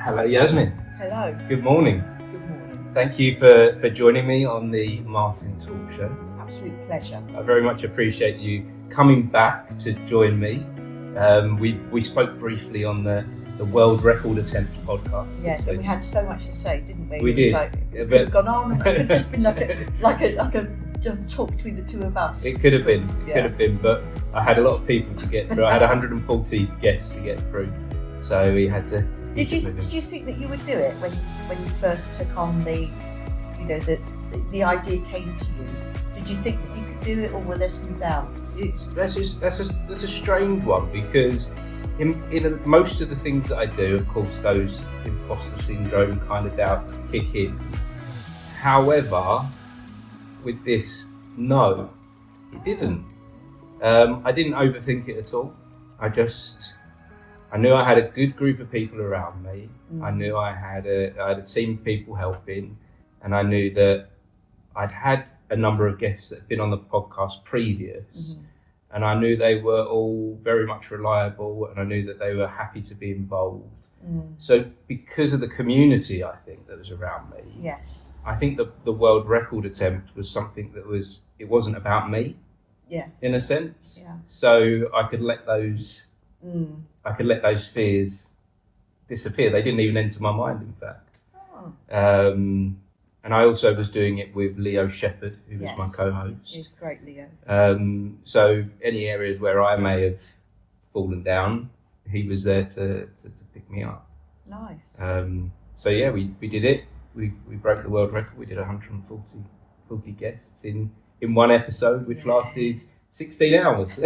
Hello, Yasmin. Hello. Good morning. Good morning. Thank you for joining me on the Martin Talk Show. Absolute pleasure. I very much appreciate you coming back to join me. We spoke briefly on the World Record Attempt podcast. Yes, and we had so much to say, didn't we? We did. It could have gone on. It could have just been like a talk between the two of us. It could have been, but I had a lot of people to get through. I had 140 guests to get through, so we had to. Did you think that you would do it when you first took on the idea came to you? Did you think that you could do it, or were there some doubts? That's a strange one, because in most of the things that I do, of course, those imposter syndrome kind of doubts kick in. However, with this, no, it didn't. I didn't overthink it at all. I knew I had a good group of people around me. I knew I had a team of people helping, and I knew that I'd had a number of guests that had been on the podcast previous, and I knew they were all very much reliable, and I knew that they were happy to be involved. So because of the community, I think, that was around me, yes, I think the world record attempt was something it wasn't about me, in a sense. So I could let those fears disappear. They didn't even enter my mind, in fact. And I also was doing it with Leo Shepherd, who was my co-host. He's great, Leo. So any areas where I may have fallen down, he was there to pick me up. Nice. So yeah, we did it. We broke the world record. We did 140 guests in one episode, which lasted 16 hours,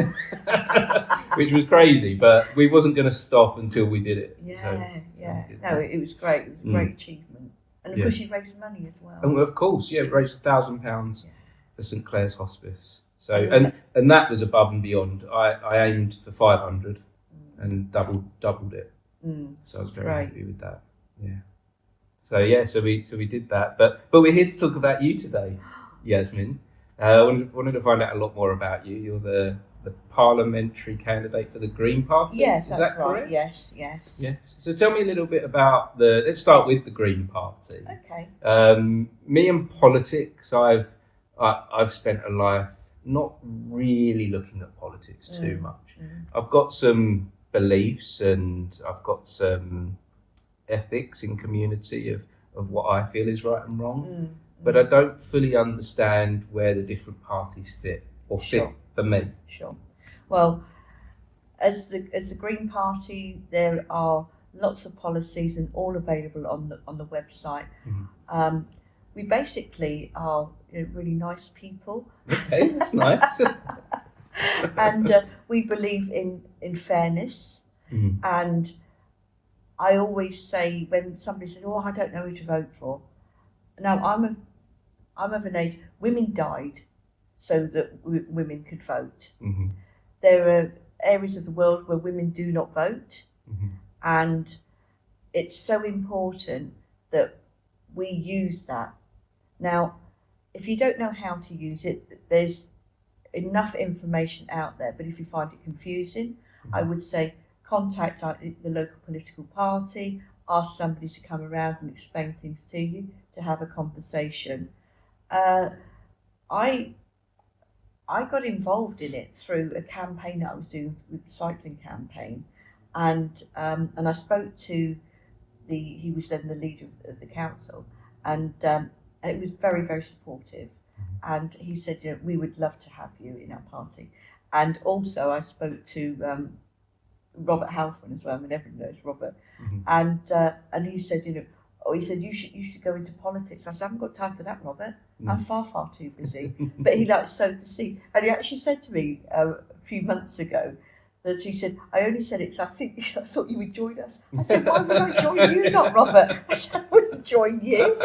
which was crazy, but we wasn't going to stop until we did it. No, it was great. It was a great achievement. And of course you raised money as well. And of course, we raised £1,000 for St Clair's Hospice. So and that was above and beyond. I aimed for 500 and doubled it. So I was very happy with that. So we did that. But we're here to talk about you today, Yasmin. I wanted to find out a lot more about you. You're the parliamentary candidate for the Green Party. Yes, Is that's that right. correct? Yes. So tell me a little bit about let's start with the Green Party. Okay. Me and politics, I've spent a life not really looking at politics too much. I've got some beliefs and I've got some ethics in community of what I feel is right and wrong. But I don't fully understand where the different parties fit for me. Sure. Well, as the Green Party, there are lots of policies and all available on the website. We basically are really nice people. Okay, that's nice. And we believe in fairness. And I always say, when somebody says, "Oh, I don't know who to vote for," now I'm of an age. Women died so that women could vote. There are areas of the world where women do not vote, and it's so important that we use that. Now, if you don't know how to use it, there's enough information out there, but if you find it confusing, I would say contact the local political party, ask somebody to come around and explain things to you, to have a conversation. I got involved in it through a campaign that I was doing with the cycling campaign, and I spoke to he was then the leader of the council, and it was very, very supportive. And he said, we would love to have you in our party. And also I spoke to Robert Halfon as well. I mean, everyone knows Robert. And he said, he said, you should go into politics. I said, I haven't got time for that, Robert. I'm far too busy. But he sowed the seed. And he actually said to me a few months ago that he said, I only said it because I thought you would join us. I said, why would I join you, not Robert? I said, I wouldn't join you.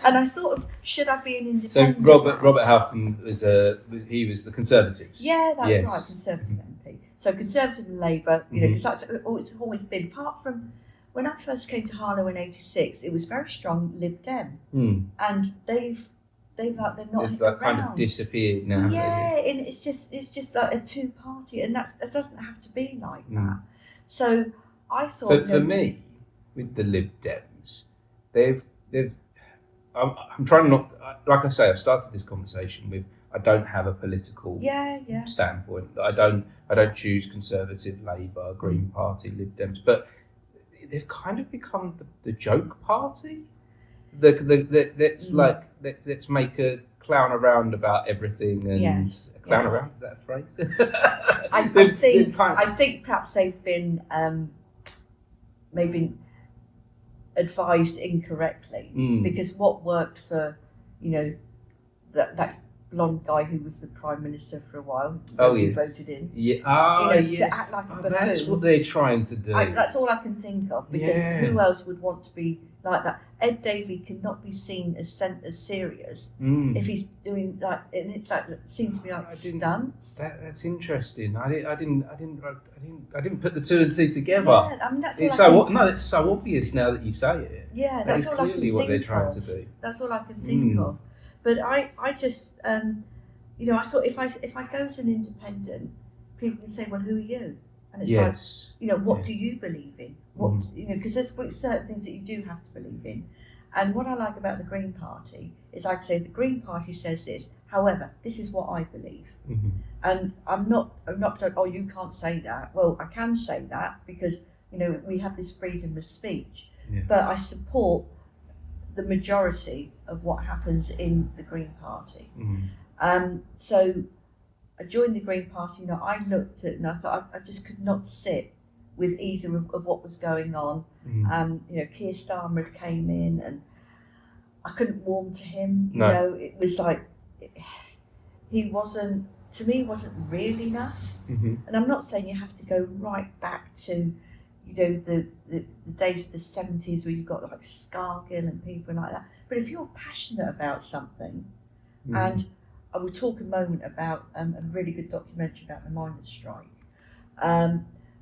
And I thought, should I be an independent? So Robert Halfon was the Conservatives. Yeah, that's right, Conservative MP. So Conservative and Labour, because that's it's always been. Apart from when I first came to Harlow in '86, it was very strong Lib Dem, and they're not around. Kind of disappeared now. Yeah, and it's just like a two-party, and that doesn't have to be like that. So I thought for me, with the Lib Dems, they've I'm trying not, like I say, I started this conversation with I don't have a political standpoint. I don't choose Conservative, Labour, Green Party, Lib Dems, but they've kind of become the joke party. Let's make a clown around about everything and a clown around, is that a phrase? I think perhaps they've been maybe advised incorrectly, because what worked for that blonde guy who was the Prime Minister for a while, who voted in, yes. to act like a buffoon. That's what they're trying to do. That's all I can think of, because who else would want to be like that? Ed Davey cannot be seen as serious if he's doing like, and it's like, it seems to be like stunts. That's interesting. I didn't put the two and two together. Yeah, I mean, that's it's so obvious now that you say it. Yeah, that's all clearly I can what they're think trying of. to do. That's all I can think of. But I just I thought if I go as an independent, people can say, well, who are you? And it's like, what do you believe in? What because there's certain things that you do have to believe in. And what I like about the Green Party is, I say the Green Party says this, however, this is what I believe. And I'm not like, oh, you can't say that. Well, I can say that because we have this freedom of speech. But I support the majority of what happens in the Green Party. So I joined the Green Party. I looked at it and I thought I just could not sit with either of what was going on. Keir Starmer came in and I couldn't warm to him. It was like he wasn't real enough. And I'm not saying you have to go right back to the days of the 70s where you've got like Scargill and people like that. But if you're passionate about something, and I will talk a moment about a really good documentary about the miners' strike.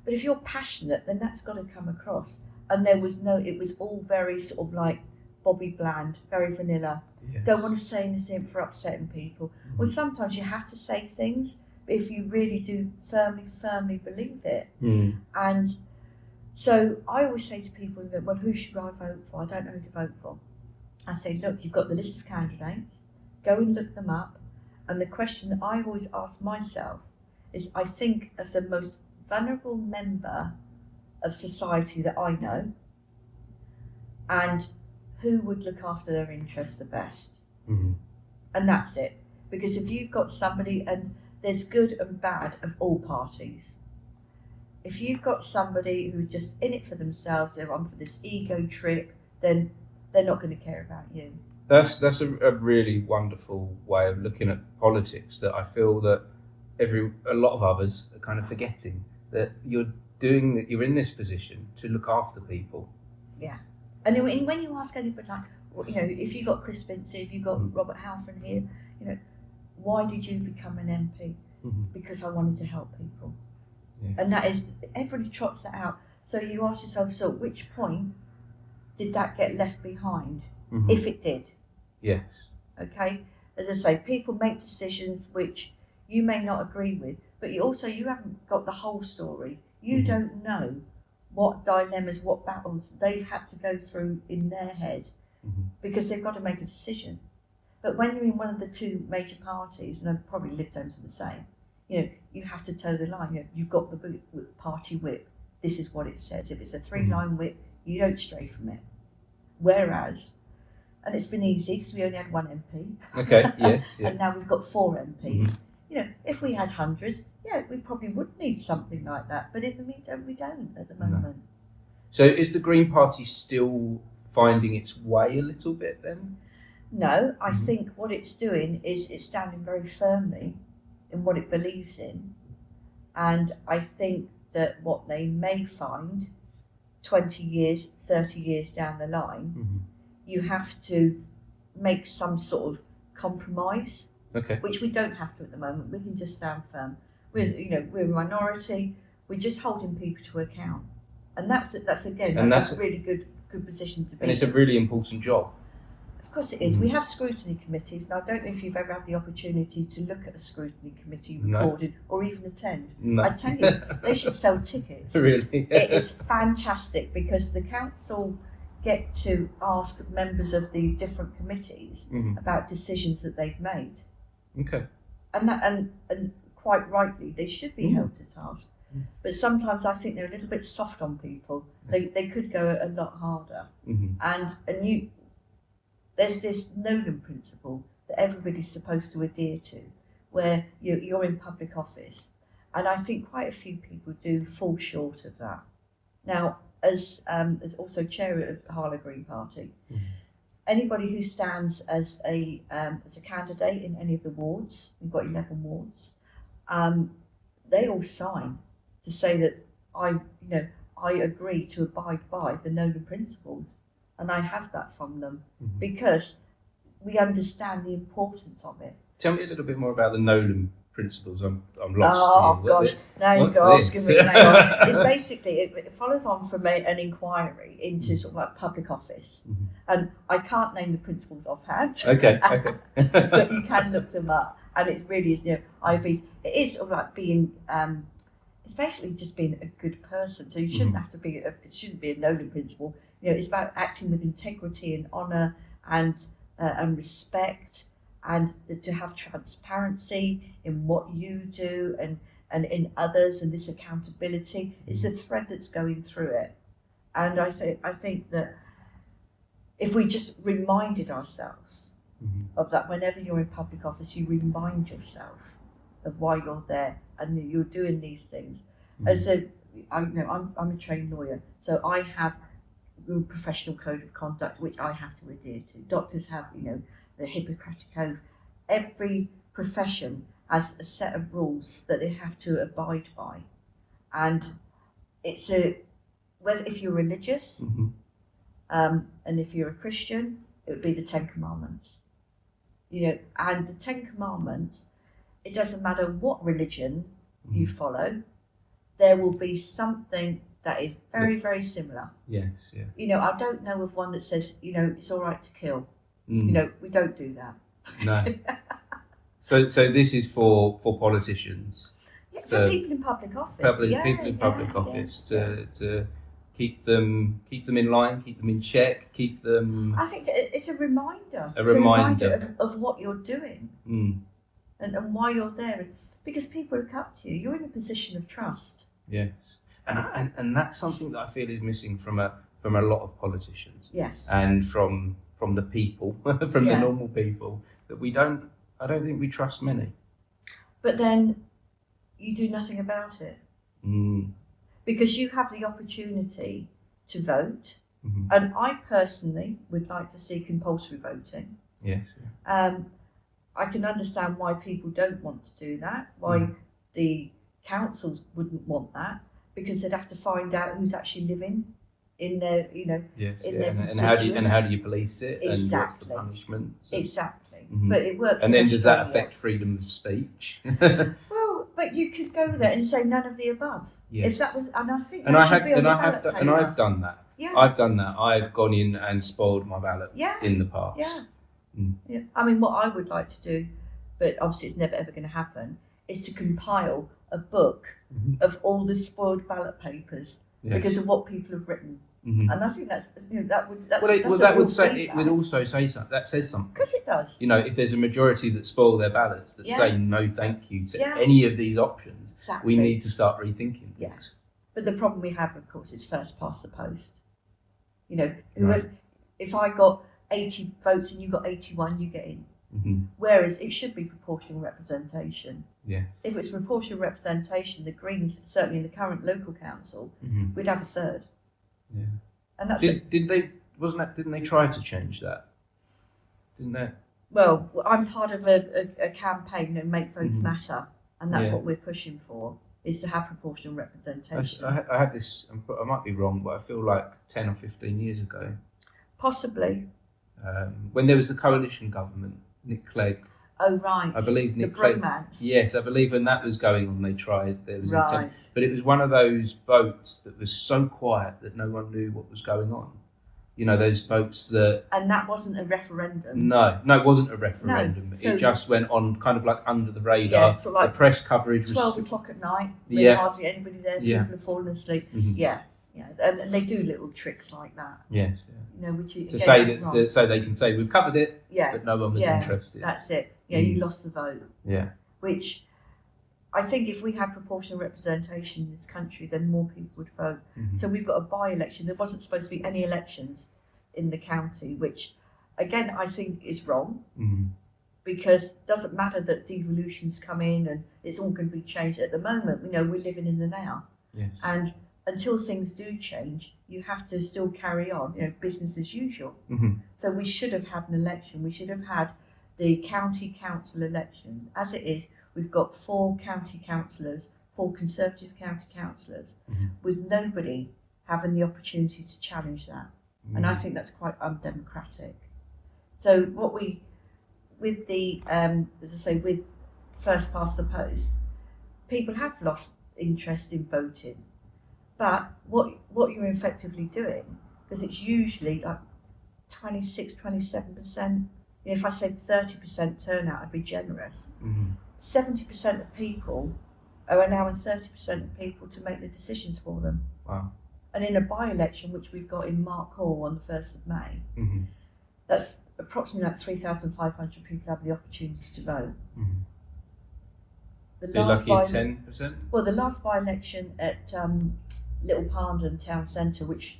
But if you're passionate, then that's got to come across. And it was all very sort of like Bobby Bland, very vanilla. Don't want to say anything for upsetting people. Well, sometimes you have to say things, but if you really do firmly believe it. And so I always say to people, well, who should I vote for? I don't know who to vote for. I say, look, you've got the list of candidates, go and look them up. And the question that I always ask myself is, I think of the most vulnerable member of society that I know, and who would look after their interests the best. And that's it. Because if you've got somebody, and there's good and bad of all parties, if you've got somebody who's just in it for themselves, they're on for this ego trip, then they're not going to care about you. That's a really wonderful way of looking at politics, that I feel that a lot of others are kind of forgetting that you're in this position to look after people. Yeah. And when you ask anybody, like, if you got Chris Spencer, if you got Robert Halford here, why did you become an MP? Because I wanted to help people. And that is, everybody trots that out. So you ask yourself, so at which point did that get left behind? If it did. Yes. Okay? As I say, people make decisions which you may not agree with, but you haven't got the whole story. You don't know what dilemmas, what battles they've had to go through in their head, because they've got to make a decision. But when you're in one of the two major parties, and probably Lib Dems are the same, you have to toe the line. You've got the party whip. This is what it says. If it's a 3-line whip, you don't stray from it. Whereas, and it's been easy because we only had one MP. Okay, yes. And now we've got 4 MPs. If we had hundreds, we probably would need something like that. But in the meantime, we don't at the moment. No. So is the Green Party still finding its way a little bit then? No, I think what it's doing is it's standing very firmly in what it believes in. And I think that what they may find 20 years, 30 years down the line, you have to make some sort of compromise, which we don't have to at the moment. We can just stand firm. We're a minority. We're just holding people to account, and that's a really good position to be. And it's a really important job. Of course it is. We have scrutiny committees, and I don't know if you've ever had the opportunity to look at a scrutiny committee recorded or even attend. No. I tell you, they should sell tickets. Really? It is fantastic because the council get to ask members of the different committees about decisions that they've made. Okay. And quite rightly, they should be held to task. But sometimes I think they're a little bit soft on people. They could go a lot harder. And there's this Nolan principle that everybody's supposed to adhere to, where you're in public office, and I think quite a few people do fall short of that. Now, as also chair of the Harlow Green Party, anybody who stands as a candidate in any of the wards, we've got 11 wards, they all sign to say that I agree to abide by the Nolan principles. And I have that from them because we understand the importance of it. Tell me a little bit more about the Nolan principles. I'm lost. Oh gosh, now you're asking me. It's basically it follows on from an inquiry into sort of like public office, and I can't name the principles offhand. Okay. But you can look them up, and it really is. It is sort of like being. It's basically just being a good person. So you shouldn't have to be. It shouldn't be a Nolan principle. It's about acting with integrity and honour and respect, and to have transparency in what you do and in others, and this accountability. It's the thread that's going through it. And I think that if we just reminded ourselves of that whenever you're in public office, you remind yourself of why you're there and that you're doing these things. I'm a trained lawyer, so I have a professional code of conduct which I have to adhere to. Doctors have, the Hippocratic Oath. Every profession has a set of rules that they have to abide by, and it's whether if you're religious, and if you're a Christian, it would be the Ten Commandments. And the Ten Commandments, it doesn't matter what religion you follow, there will be something that is very, very similar. Yes, yeah. I don't know of one that says, it's all right to kill. We don't do that. No. So this is for politicians. Yeah, for people in public office. People in public office to keep them in line, keep them in check, keep them. I think it's a reminder. A reminder of what you're doing and why you're there. Because people look up to you. You're in a position of trust. Yes. And that's something that I feel is missing from a lot of politicians. Yes. And from the people, from the normal people, that I don't think we trust many. But then you do nothing about it. Because you have the opportunity to vote. And I personally would like to see compulsory voting. Yes. I can understand why people don't want to do that, why the councils wouldn't want that, because they'd have to find out who's actually living in their, yes, in their and how do you police it, exactly. And what's the punishment? Exactly, but it works. And then does that affect freedom of speech? Well, but you could go there and say none of the above. Yes. If that was, and I think and that I should have, be on and the I have, ballot and I've paper. done that. Yeah. I've done that. I've gone in and spoiled my ballot in the past. Yeah. I mean, what I would like to do, but obviously it's never ever going to happen, is to compile a book of all the spoiled ballot papers because of what people have written. And I think that that would say it would also say something. That says something. Because it does. If there's a majority that spoil their ballots that say no, thank you to any of these options, we need to start rethinking things. Yes. But the problem we have, of course, is first past the post. If I got 80 votes and you got 81, you get in. Whereas it should be proportional representation. Yeah. If it's proportional representation, the Greens, certainly in the current local council, would have a third. Yeah. And that's didn't they try to change that? Didn't they? Well, I'm part of a campaign and Make Votes Matter, and that's what we're pushing for, is to have proportional representation. I had this, I might be wrong, but I feel like 10 or 15 years ago. Possibly. When there was the coalition government, Nick Clegg. Oh, right. I believe Nick Clegg. Bromance. Yes, I believe when that was going on, they tried. There was but it was one of those votes that was so quiet that no one knew what was going on. You know, those votes that... And that wasn't a referendum. No, it wasn't a referendum. No, so it just went on kind of like under the radar. Yeah, sort of like the press coverage was... 12 o'clock at night, Yeah. hardly anybody there, Yeah. people are falling asleep. Mhm. Yeah, and they do little tricks like that. Yes. You know, which To again, say is that, wrong. so they can say we've covered it, Yeah, but no one was interested. that's it. Yeah, you lost the vote. Yeah. Which I think if we had proportional representation in this country, then more people would vote. Mhm. So we've got a by-election. There wasn't supposed to be any elections in the county, which again I think is wrong. Mhm. Because it doesn't matter that devolutions come in and it's all going to be changed at the moment. You know, we're living in the now. Yes. And until things do change, you have to still carry on, you know, business as usual. Mhm. So we should have had an election. We should have had the county council elections. As it is, we've got 4 county councillors, 4 Conservative county councillors, Mhm. with nobody having the opportunity to challenge that. And I think that's quite undemocratic. So what we, with the, as I say, with first past the post, people have lost interest in voting. But what you're effectively doing, because it's usually like 26, 27%, you know, if I said 30% turnout, I'd be generous. Mhm. 70% of people are allowing 30% of people to make the decisions for them. Wow. And in a by-election, which we've got in Mark Hall on the 1st of May, Mhm. that's approximately like 3,500 people have the opportunity to vote. Mhm. The Be lucky if 10%. Well, the last by-election at Little Parndon Town Centre, which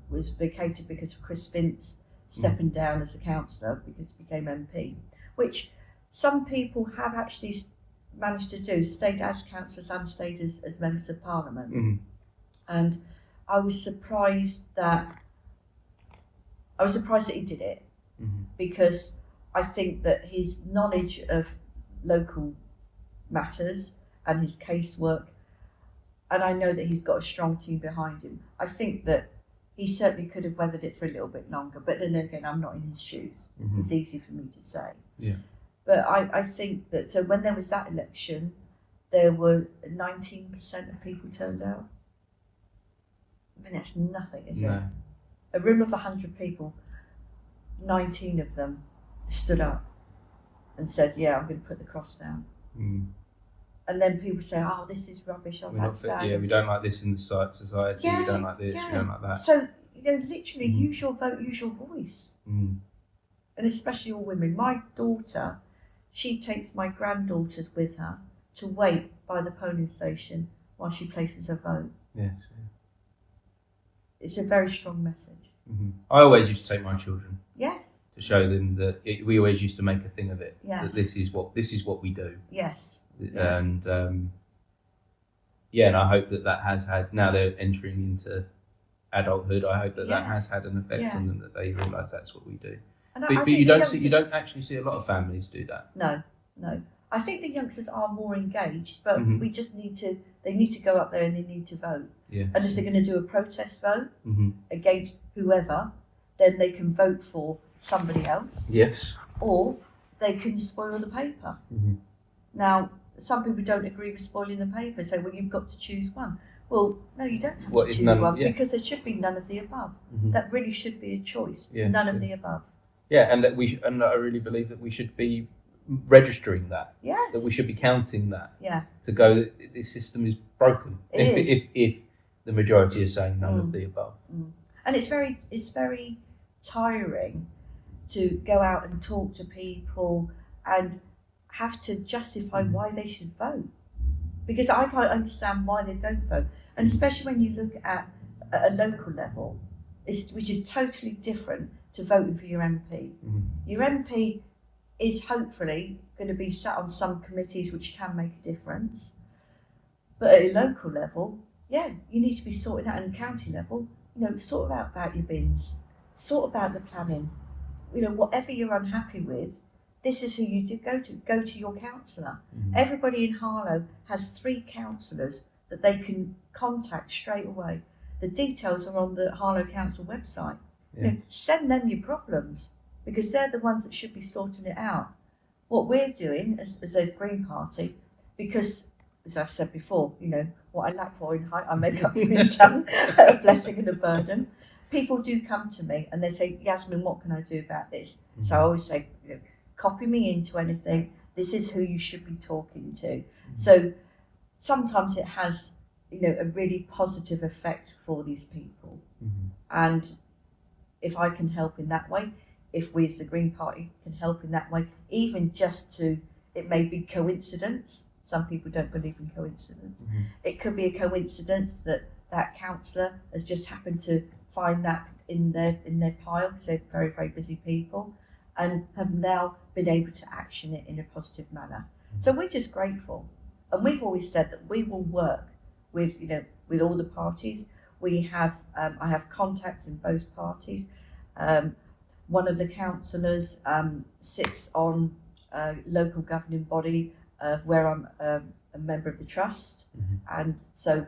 was vacated because of Chris Spence stepping down as a councillor because he became MP, which some people have actually managed to do, stayed as councillors and stayed as members of Parliament. Mhm. And I was surprised that he did it, Mhm. because I think that his knowledge of local matters and his casework, and I know that he's got a strong team behind him, I think that he certainly could have weathered it for a little bit longer. But then again, I'm not in his shoes. Mhm. It's easy for me to say. Yeah. But I think that, so when there was that election, there were 19% of people turned out. I mean, that's nothing, is it? No. A room of 100 people, 19 of them stood up and said, yeah, I'm going to put the cross down. Mm. And then people say, oh, this is rubbish, oh, We're not that's fit, bad. yeah, we don't like this in the society, we don't like this, we don't like that. So, you know, literally use your vote, use your voice. Mm. And especially all women. My daughter, she takes my granddaughters with her to wait by the polling station while she places her vote. Yes. It's a very strong message. Mm-hmm. I always used to take my children. Yes. To show them that we always used to make a thing of it. Yes. That this is what we do. Yes. And and I hope that has had, now they're entering into adulthood, I hope that has had an effect on them, that they realise that's what we do. And but you don't actually see a lot of families do that. No. I think the youngsters are more engaged, but Mm-hmm. we just they need to go up there and they need to vote. Yeah. And if they're going to do a protest vote Mm-hmm. against whoever, then they can vote for somebody else. Yes. Or they can spoil the paper. Mm-hmm. Now, some people don't agree with spoiling the paper, say, well, you've got to choose one. Well, no, you don't have to choose one, because there should be none of the above. Mm-hmm. That really should be a choice. Yes, none of the above. Yeah, and that and I really believe that we should be registering that. Yes. That we should be counting that. Yeah. To go that this system is broken. If the majority is saying none of the above. Mm. And it's very tiring to go out and talk to people and have to justify why they should vote, because I can't understand why they don't vote, and especially when you look at a local level, which is totally different to voting for your MP. Mm-hmm. Your MP is hopefully going to be sat on some committees which can make a difference, but at a local level, you need to be sorting out. And county level, sort out about your bins, sort about the planning, whatever you're unhappy with, this is who you do go to your councillor. Mm-hmm. Everybody in Harlow has 3 councillors that they can contact straight away. The details are on the Harlow Council website. Yeah. Send them your problems, because they're the ones that should be sorting it out. What we're doing as a Green Party, because, as I've said before, what I lack for in height, I make up for in tongue, a blessing and a burden. people do come to me and they say, Yasmin, what can I do about this? Mm-hmm. So I always say, copy me into anything. This is who you should be talking to. Mm-hmm. So sometimes it has, a really positive effect for these people. Mm-hmm. And if I can help in that way, if we as the Green Party can help in that way, even just it may be coincidence. Some people don't believe in coincidence. Mm-hmm. It could be a coincidence that councillor has just happened to find that in their pile, because they're very, very busy people, and have now been able to action it in a positive manner. So we're just grateful. And we've always said that we will work with all the parties. We have I have contacts in both parties. One of the councillors sits on a local governing body where I'm a member of the trust, mm-hmm. and so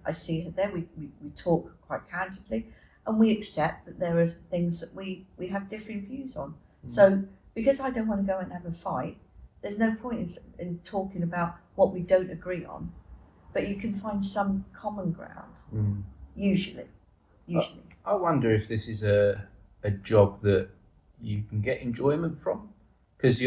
I see her there. We talk quite candidly, and we accept that there are things that we have different views on. Mm-hmm. So because I don't want to go and have a fight, there's no point in talking about what we don't agree on, but you can find some common ground. Mm. Usually. I wonder if this is a job that you can get enjoyment from, because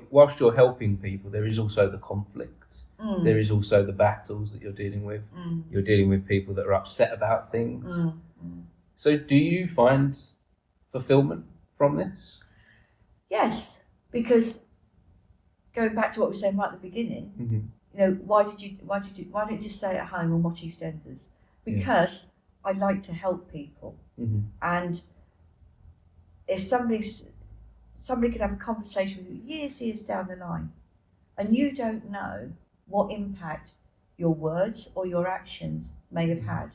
whilst you're helping people, there is also the conflict. Mm. There is also the battles that you're dealing with. Mm. You're dealing with people that are upset about things. Mm. Mm. So do you find fulfillment from this? Yes, because going back to what we were saying right at the beginning, mm-hmm. Why don't you stay at home and watch EastEnders? Because I like to help people, mm-hmm. and if somebody could have a conversation with you years down the line, and you don't know what impact your words or your actions may have had,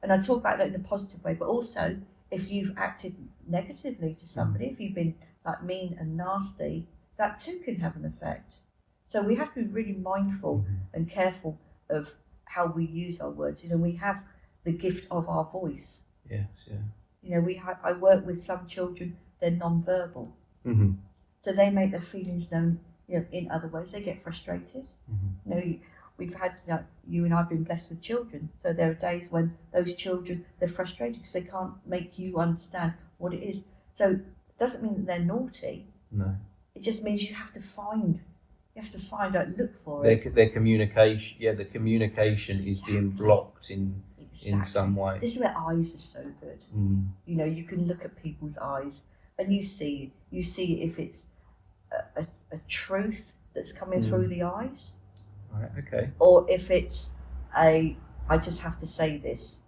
and I talk about that in a positive way, but also if you've acted negatively to somebody, if you've been like mean and nasty, that too can have an effect. So we have to be really mindful mm-hmm. and careful of how we use our words. We have the gift of our voice. Yes, yeah. I work with some children, they're non-verbal. Mm-hmm. So they make their feelings known, in other ways. They get frustrated. Mm-hmm. We've had, you and I have been blessed with children. So there are days when those children, they're frustrated because they can't make you understand what it is. So it doesn't mean that they're naughty. No. It just means you have to find out, look for it. Their communication, the communication is being blocked in some way. This is where eyes are so good. Mm. You can look at people's eyes and you see if it's a truth that's coming through the eyes. Right, okay. Or if it's I just have to say this.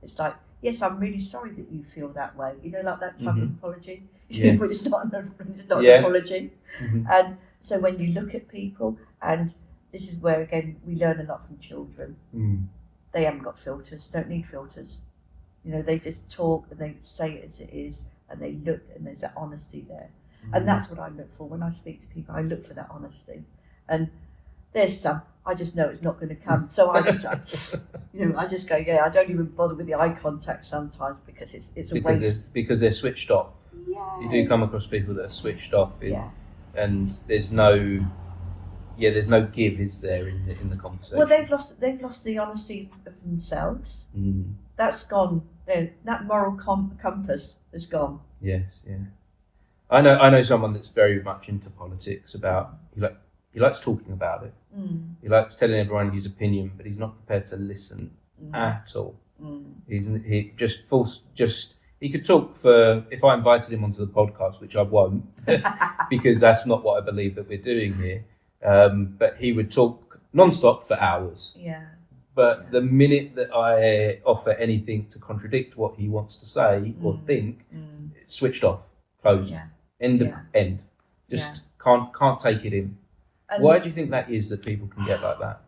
It's like, yes, I'm really sorry that you feel that way. Like that type mm-hmm. of apology. Yes. It's not an apology. Mm-hmm. And so when you look at people, and this is where again we learn a lot from children. Mm. They haven't got filters, don't need filters. They just talk and they say it as it is, and they look, and there's that honesty there. Mm. And that's what I look for when I speak to people. I look for that honesty. And there's some, I just know it's not going to come. So I just, I just go, I don't even bother with the eye contact sometimes because it's a waste. Because they're switched off. Yeah. You do come across people that are switched off, and there's no give, is there, in the conversation? Well, they've lost the honesty of themselves. Mm. That's gone. That moral compass is gone. Yes, yeah. I know someone that's very much into politics. He likes talking about it. Mm. He likes telling everyone his opinion, but he's not prepared to listen at all. Mm. He could talk for, if I invited him onto the podcast, which I won't, because that's not what I believe that we're doing here. But he would talk non-stop for hours. Yeah. But the minute that I offer anything to contradict what he wants to say or think, it's switched off, closed, end. Just can't take it in. And why do you think that is, that people can get like that?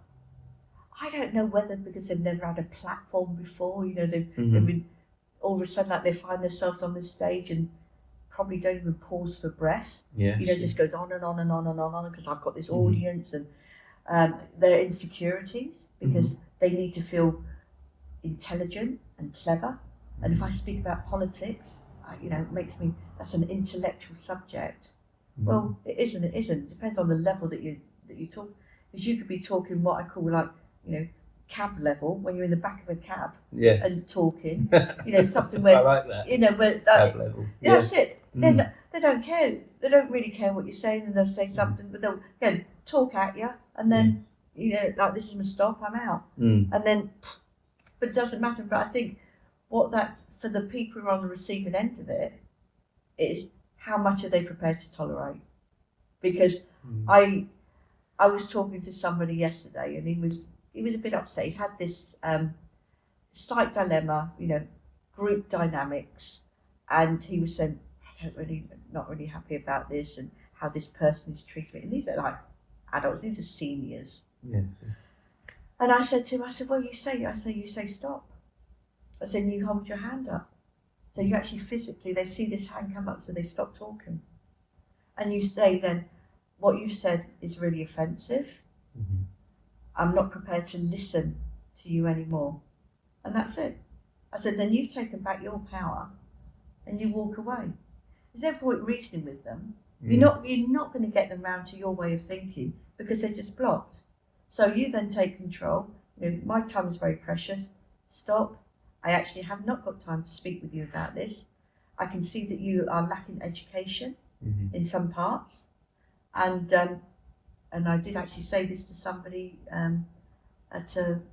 I don't know whether because they've never had a platform before. They've been all of a sudden like they find themselves on this stage and probably don't even pause for breath. Yes. Just goes on and on and on and on because I've got this audience, and their insecurities because they need to feel intelligent and clever. And if I speak about politics, it makes me, that's an intellectual subject. Well, it isn't. It depends on the level that you talk. Because you could be talking what I call cab level, when you're in the back of a cab Yes. and talking, something where, I like that. but Cab level. that's it. They don't care. They don't really care what you're saying, and they'll say something, but they'll again talk at you, and then like, this is my stop, I'm out, and then, but it doesn't matter. But I think what that, for the people who are on the receiving end of it, is how much are they prepared to tolerate? Because I was talking to somebody yesterday, and he was a bit upset. He had this slight dilemma, group dynamics, and he was saying, not really happy about this and how this person is treating me. And these are like adults, these are seniors. Yes. And I said to him, well, you say stop. I said, you hold your hand up. So you actually physically, they see this hand come up, so they stop talking. And you say then, what you said is really offensive. I'm not prepared to listen to you anymore. And that's it. I said, then you've taken back your power and you walk away. There's no point reasoning with them. You're not going to get them round to your way of thinking because they're just blocked. So you then take control. My time is very precious. Stop. I actually have not got time to speak with you about this. I can see that you are lacking education in some parts. And I did actually say this to somebody at an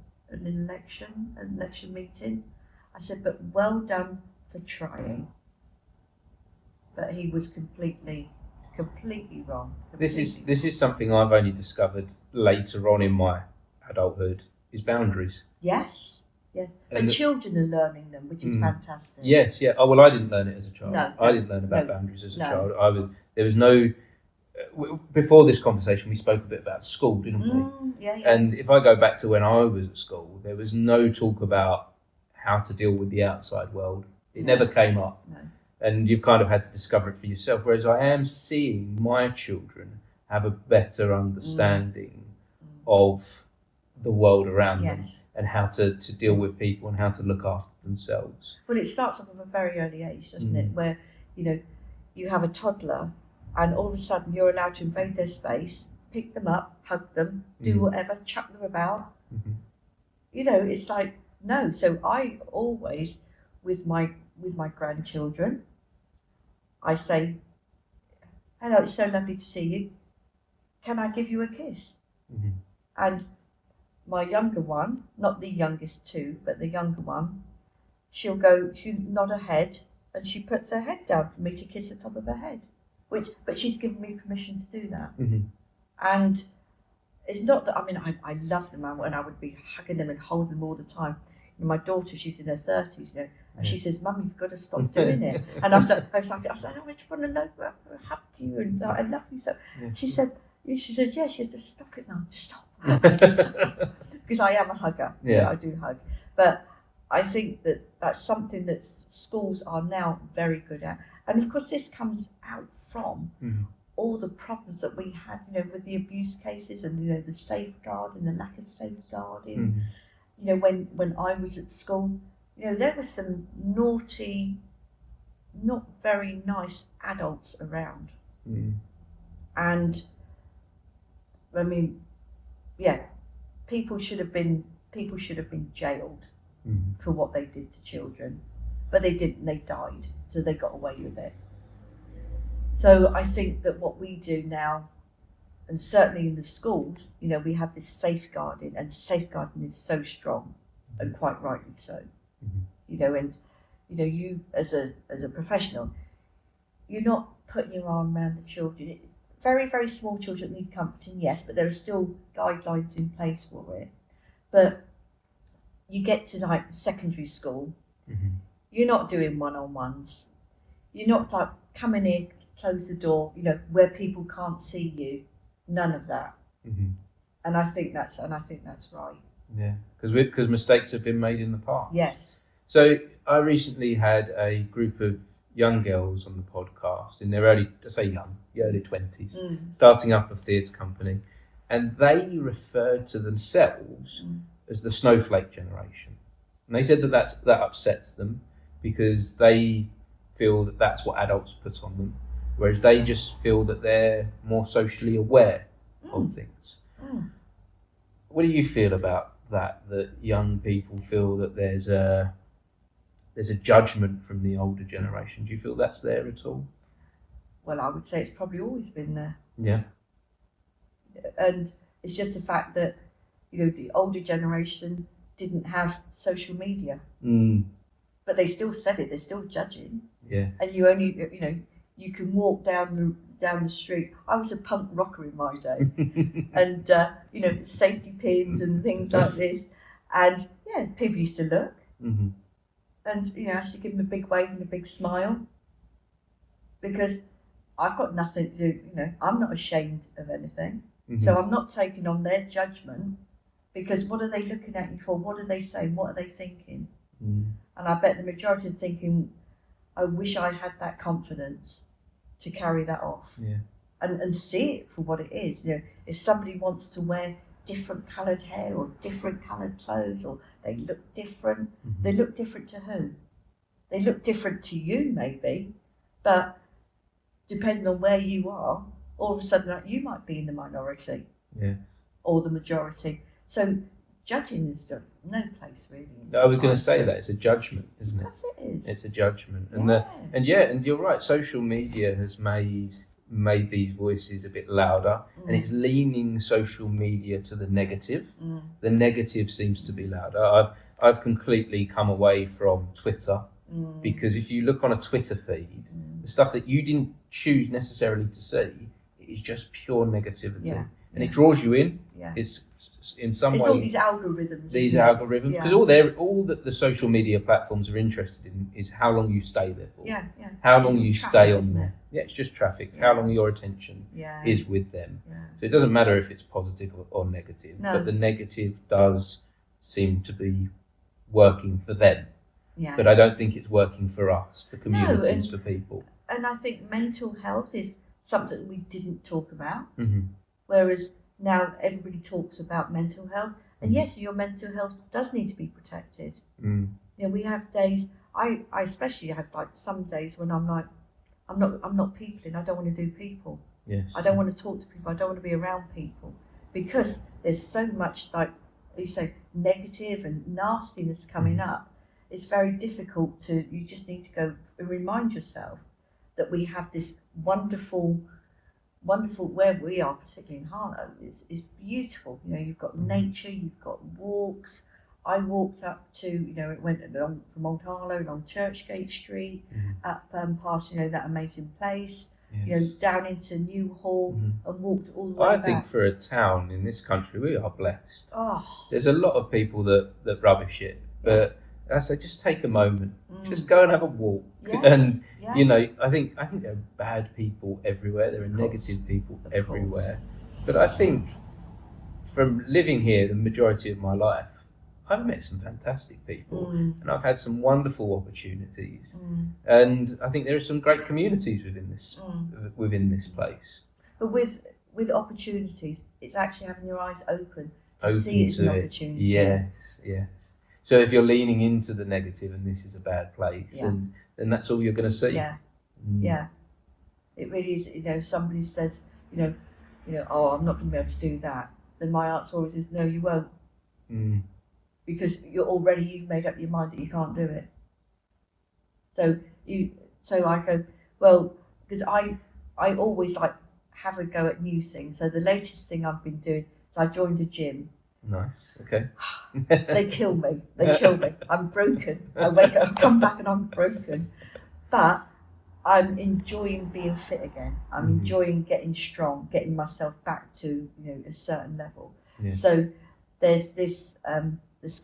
election meeting. I said, but well done for trying. But he was completely wrong. This is something I've only discovered later on in my adulthood, is boundaries. Yes. And children are learning them, which is fantastic. Yes, yeah. Oh, well, I didn't learn it as a child. No, I didn't learn about boundaries as a child. There was no. Before this conversation, we spoke a bit about school, didn't we? Yeah. And if I go back to when I was at school, there was no talk about how to deal with the outside world. It never came up. No. And you've kind of had to discover it for yourself. Whereas I am seeing my children have a better understanding of the world around them and how to deal with people and how to look after themselves. Well, it starts off at a very early age, doesn't it? Where, you have a toddler and all of a sudden you're allowed to invade their space, pick them up, hug them, do whatever, chuck them about. It's like, no. So I always, with my grandchildren, I say, hello, it's so lovely to see you. Can I give you a kiss? And my younger one, not the youngest two, but the younger one, she'll nod her head and she puts her head down for me to kiss the top of her head. But she's given me permission to do that. And it's not that, I love them and I would be hugging them and holding them all the time. My daughter, she's in her 30s, and she says, Mum, you've got to stop doing it. And I said, I just want to hug you and I love you so. She said, yeah, she said, just stop it now, stop. Because I am a hugger, I do hug. But I think that's something that schools are now very good at. And of course this comes out from all the problems that we had, with the abuse cases and, the safeguarding, the lack of safeguarding. When I was at school, there were some naughty, not very nice adults around. And people should have been jailed for what they did to children, but they didn't. They died, so they got away with it. So I think that what we do now, and certainly in the schools, we have this safeguarding, and safeguarding is so strong, and quite rightly so. And you as a professional, you're not putting your arm around the children. Very, very small children need comforting, yes, but there are still guidelines in place for it. But you get to like secondary school, you're not doing one-on-ones. You're not like coming in, close the door, where people can't see you. None of that. And I think that's right. Yeah, because mistakes have been made in the past. Yes. So I recently had a group of young girls on the podcast in their early 20s, starting up a theatre company, and they referred to themselves as the snowflake generation. And they said that upsets them because they feel that that's what adults put on them, whereas they just feel that they're more socially aware of things. What do you feel about that young people feel that there's a judgment from the older generation. Do you feel that's there at all? Well, I would say it's probably always been there. Yeah. And it's just the fact that, the older generation didn't have social media. But they still said it, they're still judging. Yeah. And you only, you can walk down the street. I was a punk rocker in my day. And, safety pins and things like this. And, yeah, people used to look. Mm-hmm. And, actually give them a big wave and a big smile. Because I've got nothing to do, I'm not ashamed of anything. Mm-hmm. So I'm not taking on their judgment, because what are they looking at you for? What are they saying? What are they thinking? Mm. And I bet the majority are thinking, I wish I had that confidence to carry that off. Yeah. And see it for what it is. If somebody wants to wear different coloured hair or different coloured clothes, or they look different, Mm-hmm. they look different to who? They look different to you maybe, but depending on where you are, all of a sudden you might be in the minority. Yes. Or the majority. So judging is just no place really. I was going to say that it's a judgment, isn't it? Yes, it is. It's a judgment, and Yeah. and you're right. Social media has made these voices a bit louder, and it's leaning social media to the negative. The negative seems to be louder. I've completely come away from Twitter, because if you look on a Twitter feed, the stuff that you didn't choose necessarily to see is just pure negativity. Yeah. And it draws you in. Yeah. It's in some It's way all these algorithms. these isn't it? algorithms, Yeah. because all that the social media platforms are interested in is how long you stay there for. Yeah. How It's long just you traffic, stay on isn't there. it? Yeah, it's just traffic. Yeah. How long your attention Yeah. is with them. Yeah. So it doesn't matter if it's positive or negative, No. but the negative does seem to be working for them. Yeah. But I don't think it's working for us, for communities, and- for people. And I think mental health is something we didn't talk about, Mm-hmm. whereas now everybody talks about mental health. And Mhm. yes, your mental health does need to be protected. Mm. We have days. I especially have like some days when I'm like, I'm not peopling. I don't want to do people. Yes. I don't want to talk to people. I don't want to be around people, because there's so much, like you say, negative and nastiness coming up. It's very difficult to. You just need to go and remind yourself that we have this wonderful where we are, particularly in Harlow, is beautiful. You've got nature, you've got walks. I walked up to, it went along from Old Harlow, along Churchgate Street, up past, that amazing place, Yes. down into Newhall, and walked all the way I back. think for a town in this country, we are blessed. Oh, There's a lot of people that rubbish it, but I say just take a moment, just go and have a walk. yes, And yeah. I think there are bad people everywhere. There are Of course. negative people Of everywhere. But I think from living here the majority of my life, I've met some fantastic people, and I've had some wonderful opportunities. And I think there are some great communities within this place. But with opportunities, it's actually having your eyes open to Open see it's to an it. opportunity. Yes. So if you're leaning into the negative and this is a bad place, and then that's all you're going to see. Yeah. Yeah, it really is. If somebody says, oh, I'm not going to be able to do that, then my answer always is, no, you won't, because you've made up your mind that you can't do it. So I go, well, because I always like have a go at new things. So the latest thing I've been doing is I joined a gym. Nice. Okay. They kill me. I'm broken. I wake up, I come back, and I'm broken. But I'm enjoying being fit again. I'm enjoying getting strong, getting myself back to a certain level. Yeah. So there's this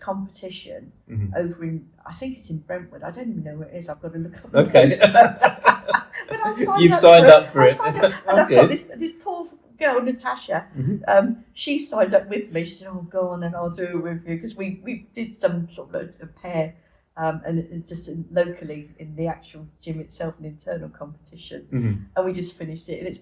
competition over in, I think it's in Brentwood. I don't even know where it is. I've got to look up. Okay. But I You've signed up for it. And I've got this poor girl, Natasha. She signed up with me. She said, "Oh, go on, and I'll do it with you," because we did some sort of a pair. And it just locally in the actual gym itself, an internal competition, and we just finished it. And it's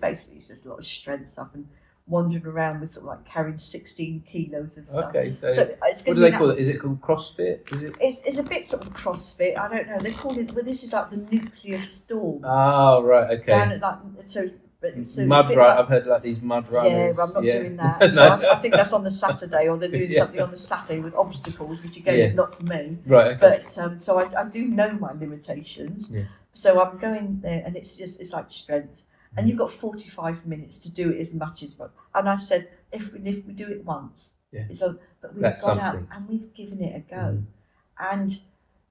just a lot of strength stuff and wandering around with sort of like carrying 16 kilos of stuff. Okay, so it's what do they call it? Is it called CrossFit? Is it? It's a bit sort of CrossFit. I don't know. They call it. Well, this is like the nuclear storm. Oh, right. Okay. Down at that. So But so mud run. I've heard like these mud runners. Yeah, I'm not doing that. No. So I think that's on the Saturday, or they're doing something on the Saturday with obstacles, which again is not for me. Right. Okay. But so I do know my limitations. Yeah. So I'm going there, and it's like strength, and you've got 45 minutes to do it as much as possible. And I said, if we do it once, but we've gone out and we've given it a go, and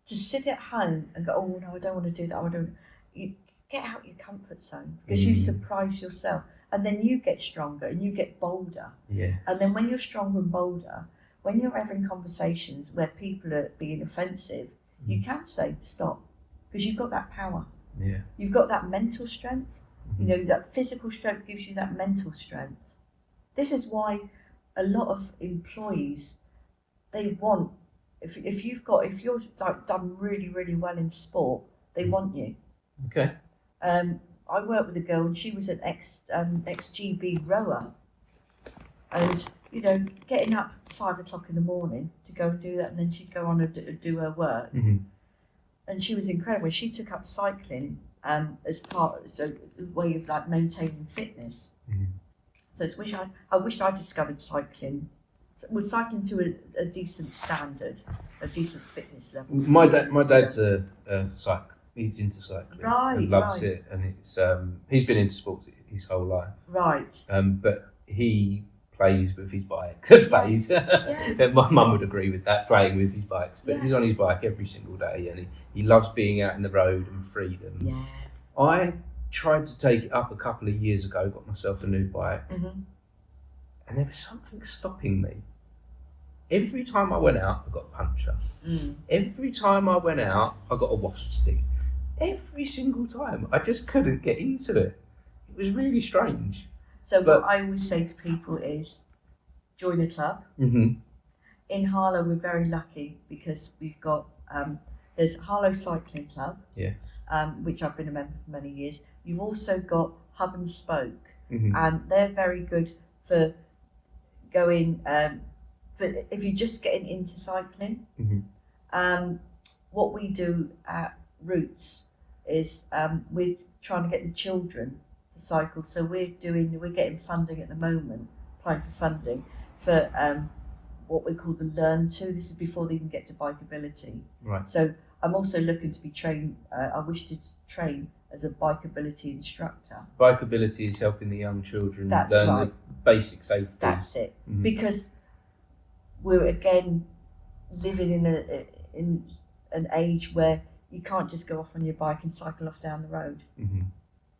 to sit at home and go, oh no, I don't want to do that. You get out your comfort zone, because you surprise yourself, and then you get stronger and you get bolder. Yeah. And then when you're stronger and bolder, when you're having conversations where people are being offensive, you can say stop, because you've got that power. Yeah. You've got that mental strength. You know, that physical strength gives you that mental strength. This is why a lot of employees, they want, if you're like done really, really well in sport, they want you. Okay. I worked with a girl, and she was an ex-GB rower, and you know, getting up 5 o'clock in the morning to go and do that, and then she'd go on and do her work, and she was incredible. She took up cycling as part of a way of like maintaining fitness. So I wish I discovered cycling. Well, cycling to a decent standard, a decent fitness level. My dad's a cyclist. He's into cycling and loves it, and it's he's been into sports his whole life. Right. But he plays with his bike. My mum would agree with that, playing with his bikes. But he's on his bike every single day, and he loves being out in the road and freedom. Yeah. I tried to take it up a couple of years ago, got myself a new bike, and there was something stopping me. Every time I went out, I got a puncture. Every time I went out, I got a wasp stick. Every single time. I just couldn't get into it. It was really strange. So what I always say to people is, join a club. In Harlow, we're very lucky because we've got, there's Harlow Cycling Club, which I've been a member for many years. You've also got Hub and Spoke, and they're very good for going, if you're just getting into cycling. What we do at Roots is we're trying to get the children to cycle. So we're getting funding at the moment, applying for funding for what we call the Learn To. This is before they even get to bikeability. Right. So I'm also looking to be trained. I wish to train as a bikeability instructor. Bikeability is helping the young children learn the basic safety. That's it. Because we're again living in an age where you can't just go off on your bike and cycle off down the road.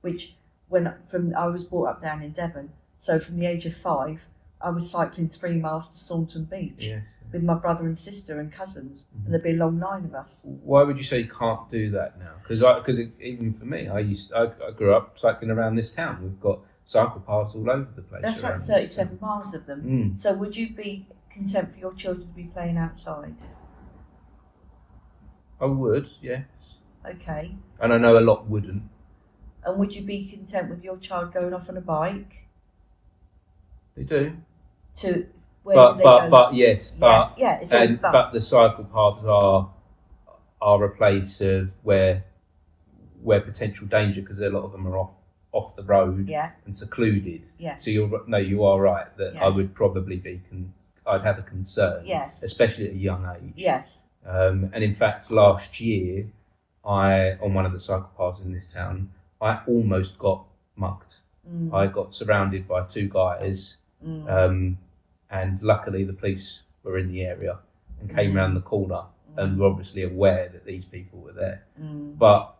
Which I was brought up down in Devon, so from the age of 5, I was cycling 3 miles to Saunton Beach with my brother and sister and cousins, and there'd be a long line of us. Why would you say you can't do that now? Because even for me, I grew up cycling around this town. We've got cycle paths all over the place. That's right, 37 miles of them. So would you be content for your children to be playing outside? I would, yes. Okay. And I know a lot wouldn't. And would you be content with your child going off on a bike? They do. To where they go? But yes, it's always but the cycle paths are a place of where potential danger, because a lot of them are off the road and secluded. Yes. So you are right that I would probably be I'd have a concern. Yes. Especially at a young age. Yes. And in fact, last year, on one of the cycle paths in this town, I almost got mugged. I got surrounded by 2 guys, and luckily the police were in the area and came round the corner and were obviously aware that these people were there. But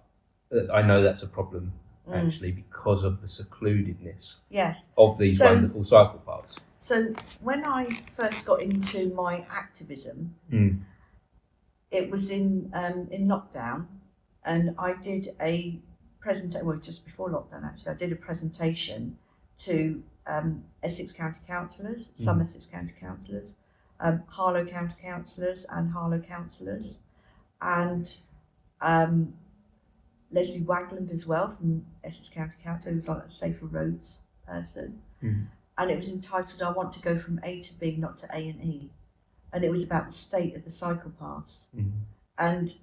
I know that's a problem actually, because of the secludedness of these wonderful cycle paths. So when I first got into my activism, it was in lockdown, and I did a presentation. Well, just before lockdown, actually, I did a presentation to Essex County councillors, some Essex County councillors, Harlow County councillors, and Harlow councillors, and Leslie Wagland as well from Essex County Council, who was like a Safer Roads person, and it was entitled "I Want to Go from A to B, Not to A&E." And it was about the state of the cycle paths. And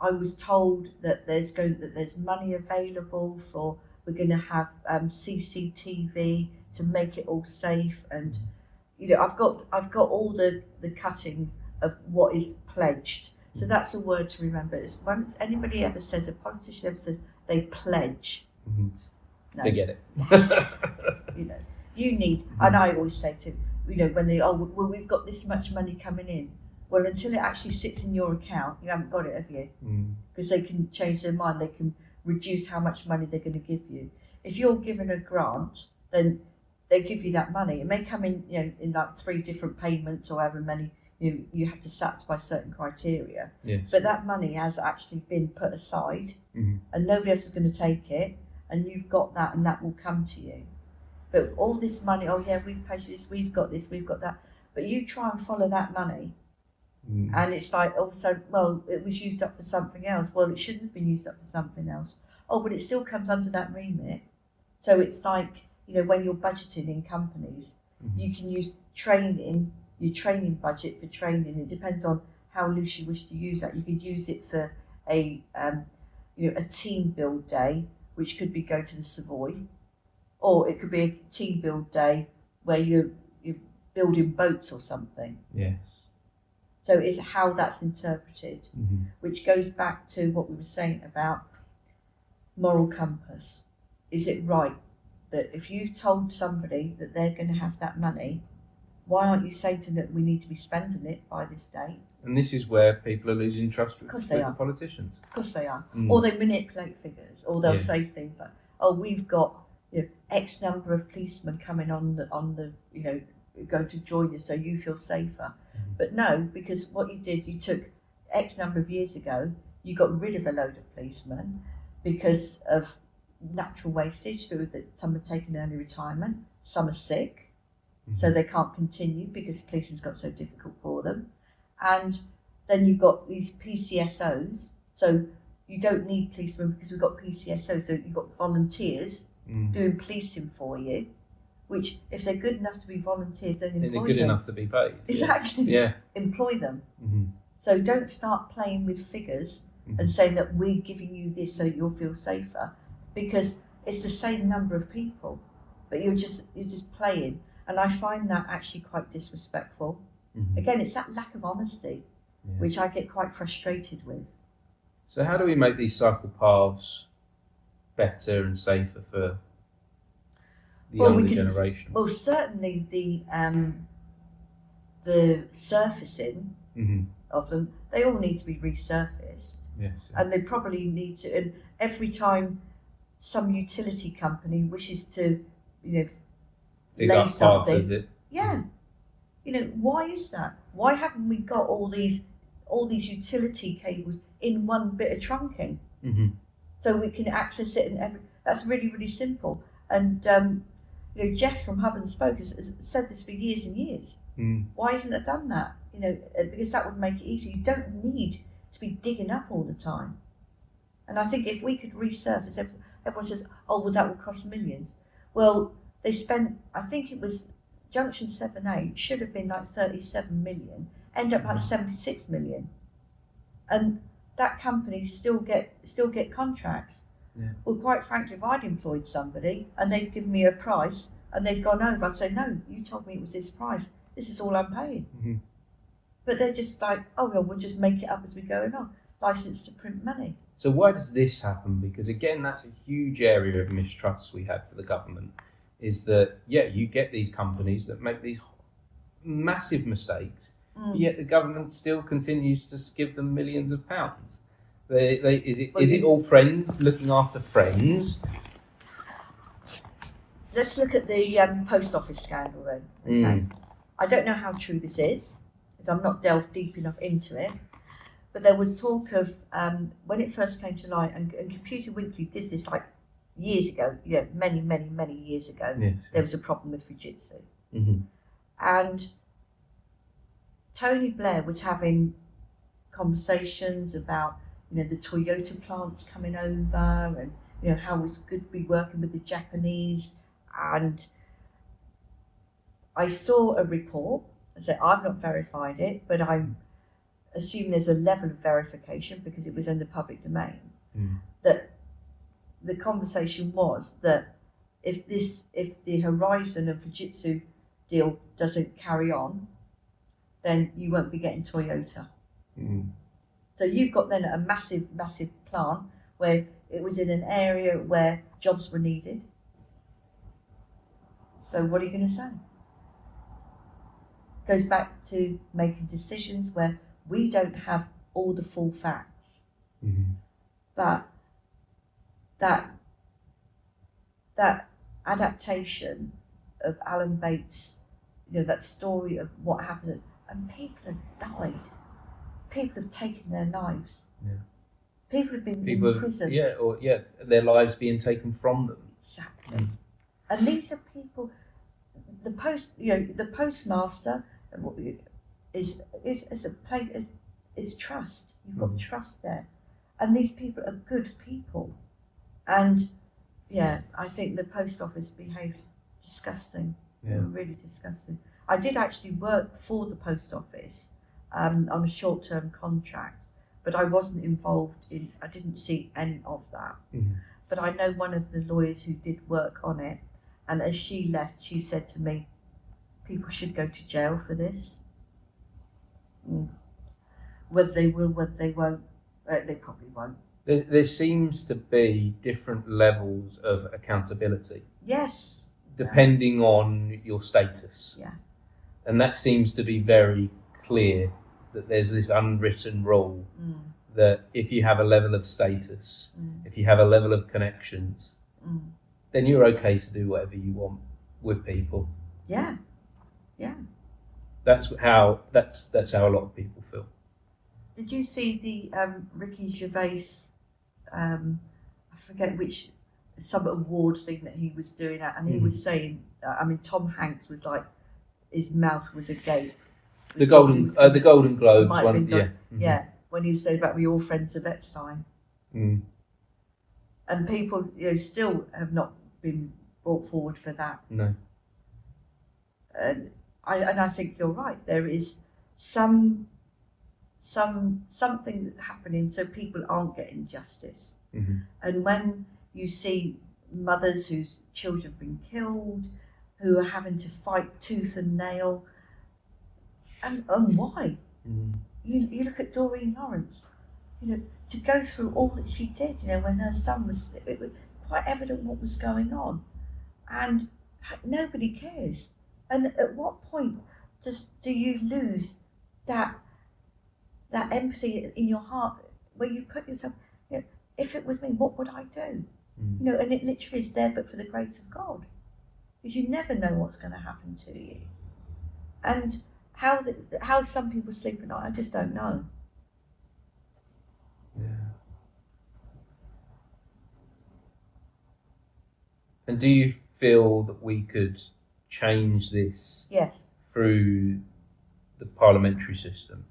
I was told that there's money available for we're going to have CCTV to make it all safe, and you know, I've got all the cuttings of what is pledged. So that's a word to remember. Is once anybody ever says, a politician ever says they pledge, no. Forget it. You know, you need, and I always say to, you know, when they, oh, well, we've got this much money coming in. Well, until it actually sits in your account, you haven't got it, have you? Because they can change their mind. They can reduce how much money they're going to give you. If you're given a grant, then they give you that money. It may come in, you know, in like 3 different payments or however many. You have to satisfy certain criteria. Yes. But that money has actually been put aside, and nobody else is going to take it, and you've got that, and that will come to you. But all this money, oh yeah, we've paid this, we've got this, we've got that. But you try and follow that money, and it's like, also, well, it was used up for something else. Well, it shouldn't have been used up for something else. Oh, but it still comes under that remit. So it's like, you know, when you're budgeting in companies, you can use training, your training budget for training. It depends on how loose you wish to use that. You could use it for a team build day, which could be go to the Savoy, or it could be a team build day where you're building boats or something. Yes. So it's how that's interpreted, which goes back to what we were saying about moral compass. Is it right that if you've told somebody that they're going to have that money, why aren't you saying to them that we need to be spending it by this date? And this is where people are losing trust with they the are. politicians. Of course they are. Or they manipulate figures, or they'll say things like, "Oh, we've got, you know, X number of policemen coming on the you know, going to join you, so you feel safer." But no, because what you did, you took X number of years ago, you got rid of a load of policemen because of natural wastage, so that some have taken early retirement, some are sick, so they can't continue because policing's got so difficult for them. And then you've got these PCSOs, so you don't need policemen because we've got PCSOs, so you've got volunteers doing policing for you, which if they're good enough to be volunteers, then employ them. They're good enough to be paid. Exactly. Yeah. Employ them. So don't start playing with figures and saying that we're giving you this so you'll feel safer, because it's the same number of people, but you're just playing. And I find that actually quite disrespectful. Again, it's that lack of honesty, which I get quite frustrated with. So how do we make these cycle paths better and safer for the younger generation? Well, certainly the surfacing of them, they all need to be resurfaced. Yes. And they probably need to, and every time some utility company wishes to, you know, dig lay up something, parts of it. you know, why is that? Why haven't we got all these utility cables in one bit of trunking, so we can access it? And that's really, really simple. And you know, Jeff from Hub and Spoke has said this for years and years. Why isn't it done that? You know, because that would make it easy. You don't need to be digging up all the time. And I think if we could resurface, everyone says, "Oh, well, that will cost millions." Well, they spent, I think it was Junction 7A should have been like 37 million, end up like 76 million, and that company still get contracts. Well, quite frankly, if I'd employed somebody and they'd given me a price and they'd gone over, I'd say, "No, you told me it was this price. This is all I'm paying." But they're just like, "Oh well, we'll just make it up as we go along. License to print money." So why does this happen? Because again, that's a huge area of mistrust we have for the government. Is that, you get these companies that make these massive mistakes, yet the government still continues to give them millions of pounds. Is it all friends looking after friends? Let's look at the post office scandal then. Okay. I don't know how true this is, because I'm not delved deep enough into it. But there was talk of, when it first came to light, and Computer Weekly did this like years ago, many, many, many years ago, there was a problem with Fujitsu. And Tony Blair was having conversations about, you know, the Toyota plants coming over, and, you know, how it's good to be working with the Japanese. And I saw a report, so I've not verified it, but I assume there's a level of verification because it was in the public domain, that the conversation was that if the Horizon and Fujitsu deal doesn't carry on, then you won't be getting Toyota. So you've got then a massive plant where it was in an area where jobs were needed. So what are you going to say? Goes back to making decisions where we don't have all the full facts. But that adaptation of Alan Bates, that story of what happened, and people have died. People have taken their lives. Yeah. People have been in prison. Their lives being taken from them. Exactly. And these are people. The postmaster is a place. It's trust. You've got trust there, and these people are good people. And I think the post office behaved disgusting. Really disgusting. I did actually work for the post office on a short-term contract, but I wasn't involved in. I didn't see any of that. But I know one of the lawyers who did work on it, and as she left, she said to me, "People should go to jail for this. Whether they will, whether they won't, they probably won't." There seems to be different levels of accountability. Yes. Depending on your status. Yeah. And that seems to be very clear, that there's this unwritten rule that if you have a level of status, if you have a level of connections, then you're okay to do whatever you want with people. Yeah. Yeah. That's how a lot of people feel. Did you see the Ricky Gervais? I forget which some award thing that he was doing at, and he was saying, Tom Hanks was like, his mouth was agape. The Golden Globes one, yeah, when he was saying about we all friends of Epstein, and people still have not been brought forward for that. No. And I think you're right. There is something happening, so people aren't getting justice. And when you see mothers whose children have been killed, who are having to fight tooth and nail, and why? You look at Doreen Lawrence, to go through all that she did, when her son was, it was quite evident what was going on, and nobody cares. And at what point do you lose that empathy in your heart, where you put yourself, if it was me, what would I do? And it literally is there but for the grace of God, because you never know what's going to happen to you. And how some people sleep at night, I just don't know. Yeah. And do you feel that we could change this? Yes. Through the parliamentary system?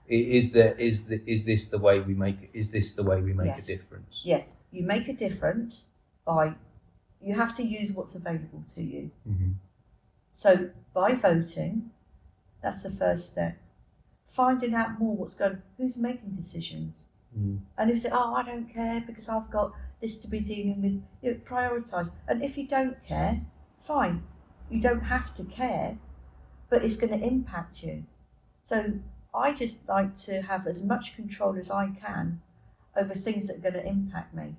Is this the way we make a difference? Yes, you make a difference you have to use what's available to you. So by voting, that's the first step. Finding out more what's going on, who's making decisions. And if you say, I don't care because I've got this to be dealing with, prioritise. And if you don't care, fine. You don't have to care, but it's going to impact you. So I just like to have as much control as I can over things that are going to impact me.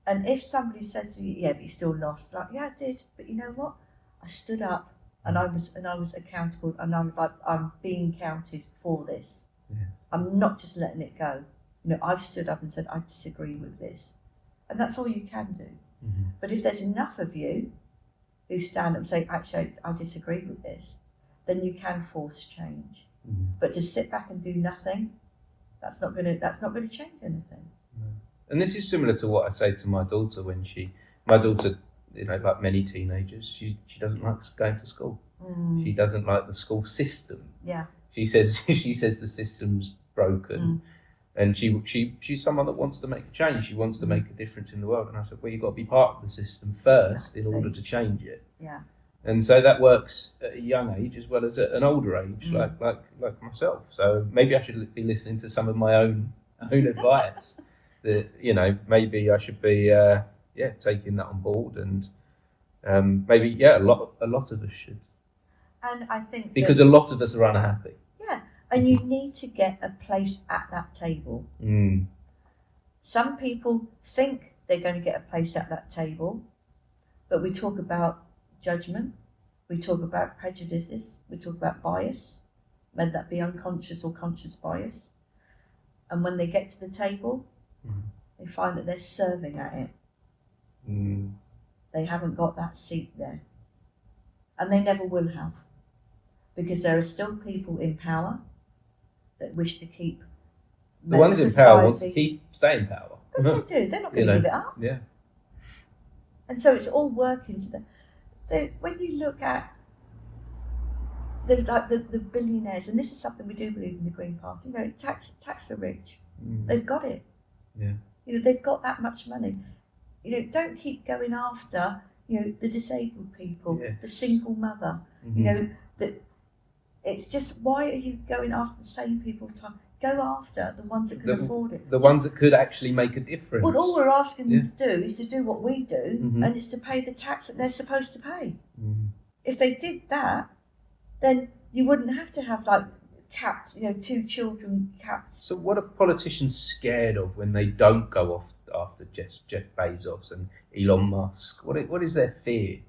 And if somebody says to me, but you still lost, I did, but you know what? I stood up and I was accountable, and I was like, I'm being counted for this. Yeah. I'm not just letting it go. I've stood up and said, I disagree with this. And that's all you can do. But if there's enough of you who stand up and say, actually, I disagree with this, then you can force change. But to sit back and do nothing, that's not going to change anything. No. And this is similar to what I say to my daughter my daughter, like many teenagers, she doesn't like going to school. She doesn't like the school system. Yeah. She says the system's broken, and she's someone that wants to make a change. She wants to make a difference in the world. And I said, well, you've got to be part of the system first in order to change it. Yeah. And so that works at a young age as well as at an older age, like myself. So maybe I should be listening to some of my own advice. That maybe I should be taking that on board, and maybe a lot of us should, And I think because a lot of us are unhappy. Yeah, and you need to get a place at that table. Some people think they're going to get a place at that table, but we talk about judgment, we talk about prejudices, we talk about bias, whether that be unconscious or conscious bias. And when they get to the table, they find that they're serving at it. They haven't got that seat there. And they never will have. Because there are still people in power that wish to keep the ones in power want to stay in power. Because they do. They're not going to give it up. Yeah. And so it's all working to when you look at the billionaires, and this is something we do believe in the Green Party, tax the rich. They've got it. Yeah. They've got that much money. Don't keep going after, the disabled people, the single mother, it's just, why are you going after the same people all the time? Go after the ones that can afford it. The ones that could actually make a difference. Well, all we're asking them to do is to do what we do, and it's to pay the tax that they're supposed to pay. If they did that, then you wouldn't have to have caps, 2 children caps. So what are politicians scared of when they don't go off after Jeff Bezos and Elon Musk? What is their fear?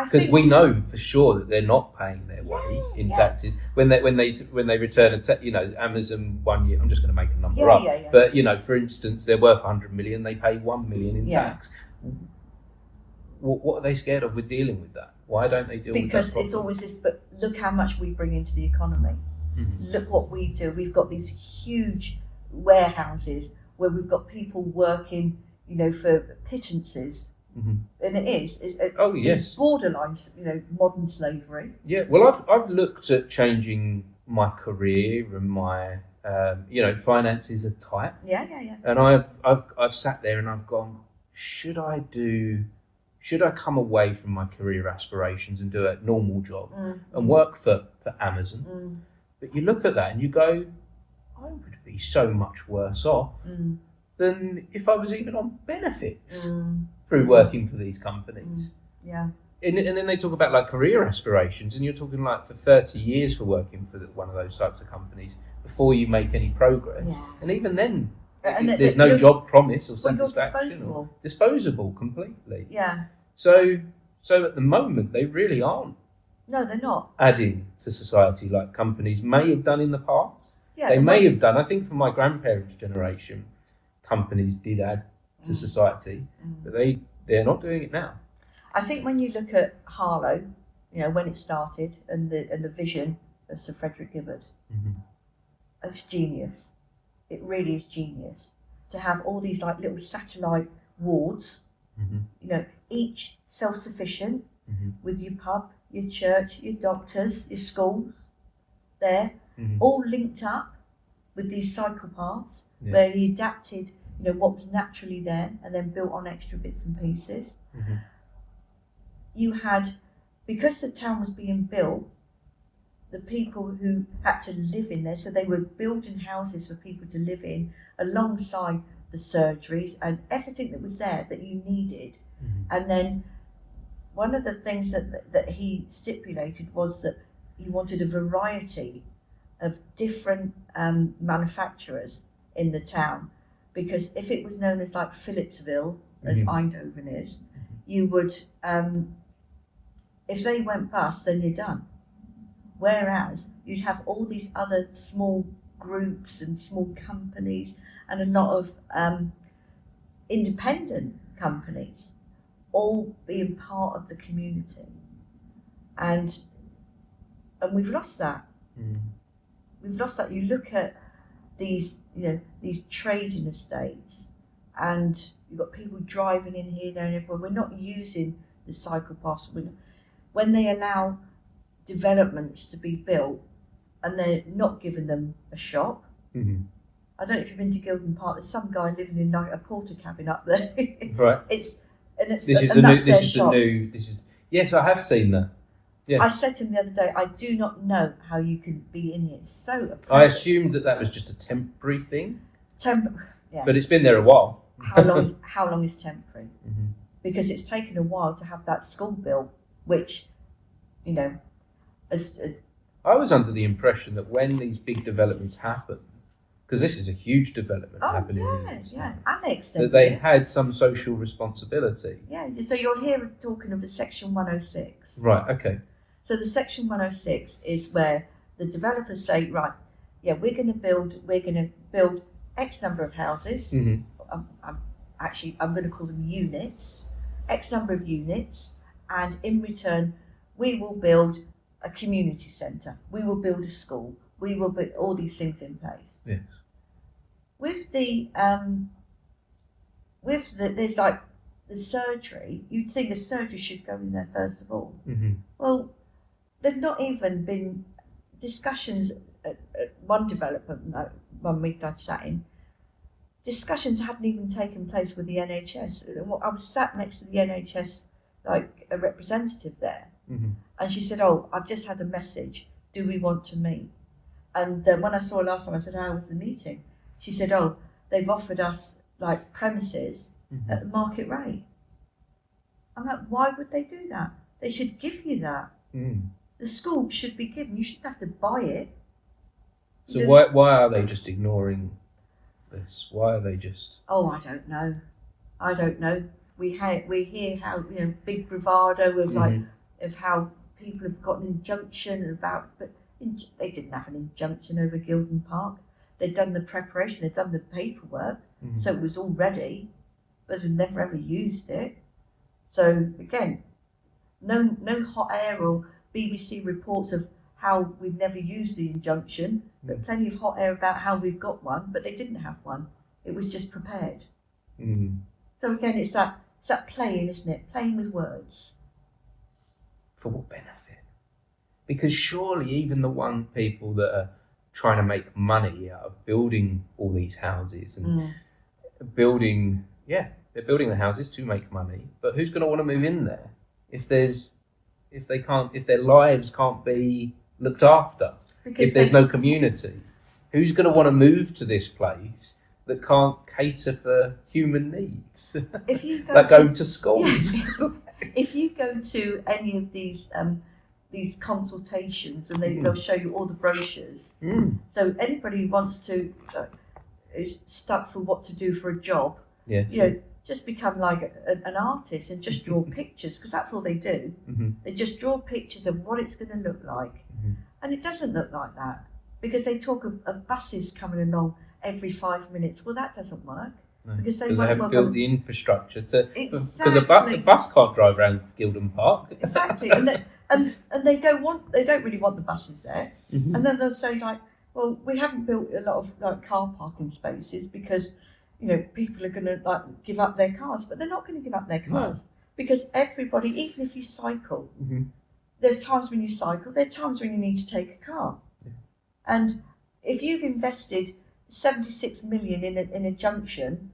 Because we know for sure that they're not paying their way in taxes when they return Amazon 1 year. I'm just going to make a number up, but for instance, they're worth 100 million. They pay 1 million in tax. What are they scared of with dealing with that? Why don't they deal with that? Because it's always this. But look how much we bring into the economy. Look what we do. We've got these huge warehouses where we've got people working, for pittances. And it's borderline, modern slavery. Yeah, well, I've looked at changing my career, and my finances are tight. Yeah. And I've sat there and I've gone, should I come away from my career aspirations and do a normal job and work for Amazon? But you look at that and you go, I would be so much worse off than if I was even on benefits through working for these companies. Yeah. And then they talk about career aspirations, and you're talking for 30 years for working for one of those types of companies before you make any progress. Yeah. And even then, there's no job promise or satisfaction. Disposable. Disposable completely. Yeah. So at the moment, they really aren't. No, they're not. Adding to society like companies may have done in the past. Yeah, they may have done. I think for my grandparents' generation, companies did add to society, but they're not doing it now. I think when you look at Harlow, when it started, and the vision of Sir Frederick Gibbard, it's genius. It really is genius to have all these little satellite wards, each self-sufficient, with your pub, your church, your doctors, your schools, there, all linked up with these cycle paths where he adapted what was naturally there and then built on extra bits and pieces. You had, because the town was being built, the people who had to live in there, so they were building houses for people to live in alongside the surgeries and everything that was there that you needed. And then one of the things that he stipulated was that he wanted a variety of different manufacturers in the town, because if it was known as Phillipsville, as Eindhoven is, you would, if they went bust, then you're done. Whereas you'd have all these other small groups and small companies and a lot of independent companies all being part of the community. And we've lost that. We've lost that. You look at these trading estates, and you've got people driving in here, there, and everywhere. We're not using the cycle paths. When they allow developments to be built, and they're not giving them a shop. I don't know if you've been to Gilden Park. There's some guy living in a porter cabin up there. Right. Yes, I have seen that. Yeah. I said to him the other day, I do not know how you can be in here. It's so oppressive. I assumed that was just a temporary thing. Yeah. But it's been there a while. how long is temporary? Mm-hmm. Because it's taken a while to have that school built, which, you know, as I was under the impression that when these big developments happen, because this is a huge development happening in the East, annexed that they had some social responsibility. Yeah, so you'll hear talking of a Section 106. Right, okay. So the Section 106 is where the developers say, right, yeah, we're going to build X number of houses. Mm-hmm. I'm going to call them units, X number of units, and in return, we will build a community centre. We will build a school. We will put all these things in place. Yes. With the there's like the surgery. You'd think the surgery should go in there first of all. Mm-hmm. Well, there've not even been discussions at one development, one week I'd sat in. Discussions hadn't even taken place with the NHS. I was sat next to the NHS, like a representative there, mm-hmm. and she said, "Oh, I've just had a message. Do we want to meet?" And when I saw her last time, I said, "How was the meeting?" She said, "Oh, they've offered us like premises mm-hmm. at the market rate." I'm like, why would they do that? They should give you that. Mm. The school should be given. You shouldn't have to buy it. So why are they just ignoring this? Why are they just? Oh, I don't know. We hear how big bravado of mm-hmm. of how people have got an injunction about, but they didn't have an injunction over Gilden Park. They'd done the preparation, they'd done the paperwork, mm-hmm. so it was all ready, but they'd never ever used it. So again, no hot air or BBC reports of how we've never used the injunction, but plenty of hot air about how we've got one, but they didn't have one. It was just prepared. Mm. So again, it's that playing, isn't it? Playing with words. For what benefit? Because surely even the people that are trying to make money out of building all these houses and building they're building the houses to make money, but who's going to want to move in there if their lives can't be looked after, if there's no community? Who's going to want to move to this place that can't cater for human needs? If you go like going to schools. Yeah. If you go to any of these consultations, and they'll show you all the brochures. So anybody who wants to is stuck for what to do for a job, just become like an artist and just draw pictures, because that's all they do. Mm-hmm. They just draw pictures of what it's going to look like, and it doesn't look like that, because they talk of buses coming along every 5 minutes. Well, that doesn't work. No, because they haven't built the infrastructure to. Exactly. Because the bus can't drive around Gilden Park. Exactly, and they don't really want the buses there. Mm-hmm. And then they'll say like, well, we haven't built a lot of like car parking spaces because people are going to give up their cars, but they're not going to give up their cars because everybody, even if you cycle, there's times when you cycle, there are times when you need to take a car, and if you've invested 76 million in a junction.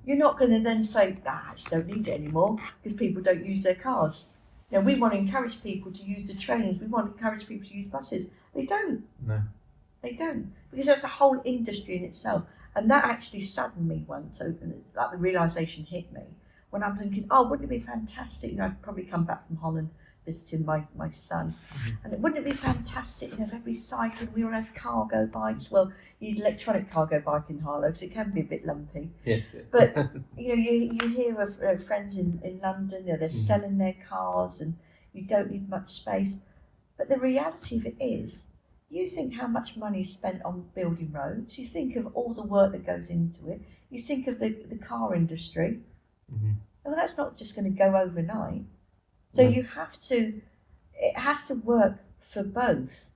You're not going to then say, I just don't need it anymore because people don't use their cars. We want to encourage people to use the trains. We want to encourage people to use buses. They don't. No. They don't. Because that's a whole industry in itself. And that actually saddened me once. So like the realisation hit me when I'm thinking, wouldn't it be fantastic? I'd probably come back from Holland visiting my son. And wouldn't it be fantastic if every cycling, we all had cargo bikes? Well, you need electronic cargo bike in Harlow because it can be a bit lumpy. Yes. But you hear of friends in London, they're selling their cars and you don't need much space. But the reality of it is, you think how much money is spent on building roads, you think of all the work that goes into it, you think of the car industry. Well, that's not just going to go overnight. So it has to work for both.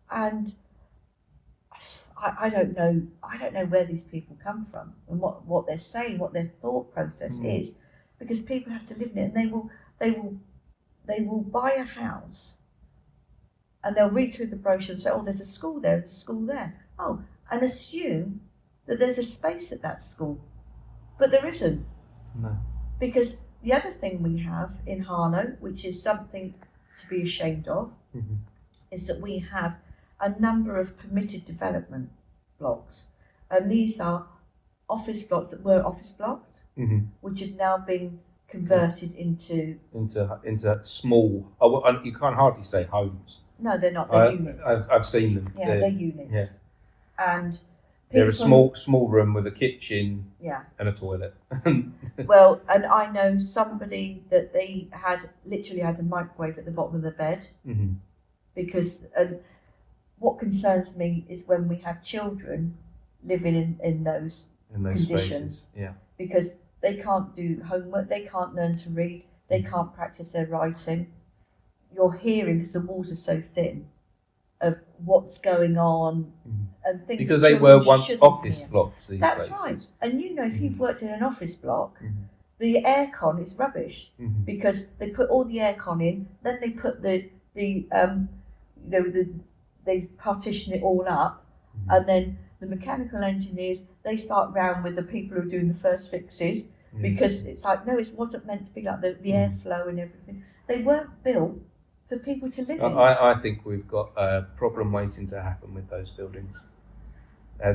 And I don't know where these people come from and what they're saying, what their thought process is, because people have to live in it, and they will buy a house and they'll read through the brochure and say, there's a school there, there's a school there. And assume that there's a space at that school. But there isn't. No. Because the other thing we have in Harlow, which is something to be ashamed of, is that we have a number of permitted development blocks. And these are office blocks that were office blocks, which have now been converted into small. You can't hardly say homes. No, they're not. They're units. I've seen them. Yeah, they're units. Yeah. And they're a small room with a kitchen. Yeah. And a toilet. Well, and I know somebody that they literally had a microwave at the bottom of the bed, because what concerns me is when we have children living in those conditions, spaces. because they can't do homework, they can't learn to read, they can't practice their writing. You're hearing, because the walls are so thin, of what's going on and things. Because they were once office blocks. That's right. And if you've worked in an office block, the aircon is rubbish, because they put all the aircon in, then they put they partition it all up, and then the mechanical engineers, they start round with the people who are doing the first fixes, because it's like, no, it wasn't meant to be like the airflow and everything. They weren't built for people to live in. I think we've got a problem waiting to happen with those buildings. I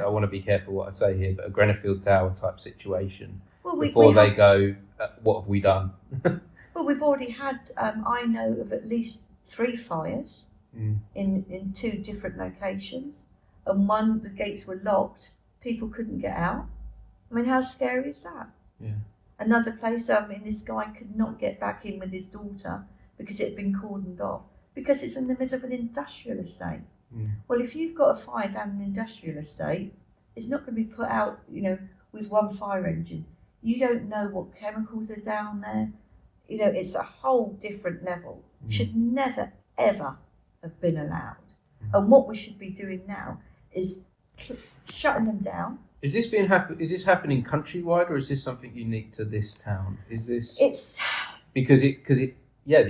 want to be careful what I say here, but a Grenfell Tower type situation, before they go, what have we done? Well, we've already had, I know of at least 3 fires in 2 different locations, and one, the gates were locked, people couldn't get out. I mean, how scary is that? Yeah. Another place, this guy could not get back in with his daughter because it had been cordoned off, because it's in the middle of an industrial estate. Well, if you've got a fire down an industrial estate, it's not going to be put out, with one fire engine. You don't know what chemicals are down there. It's a whole different level. Should never, ever have been allowed. And what we should be doing now is shutting them down. Is this happening countrywide, or is this something unique to this town? It's because the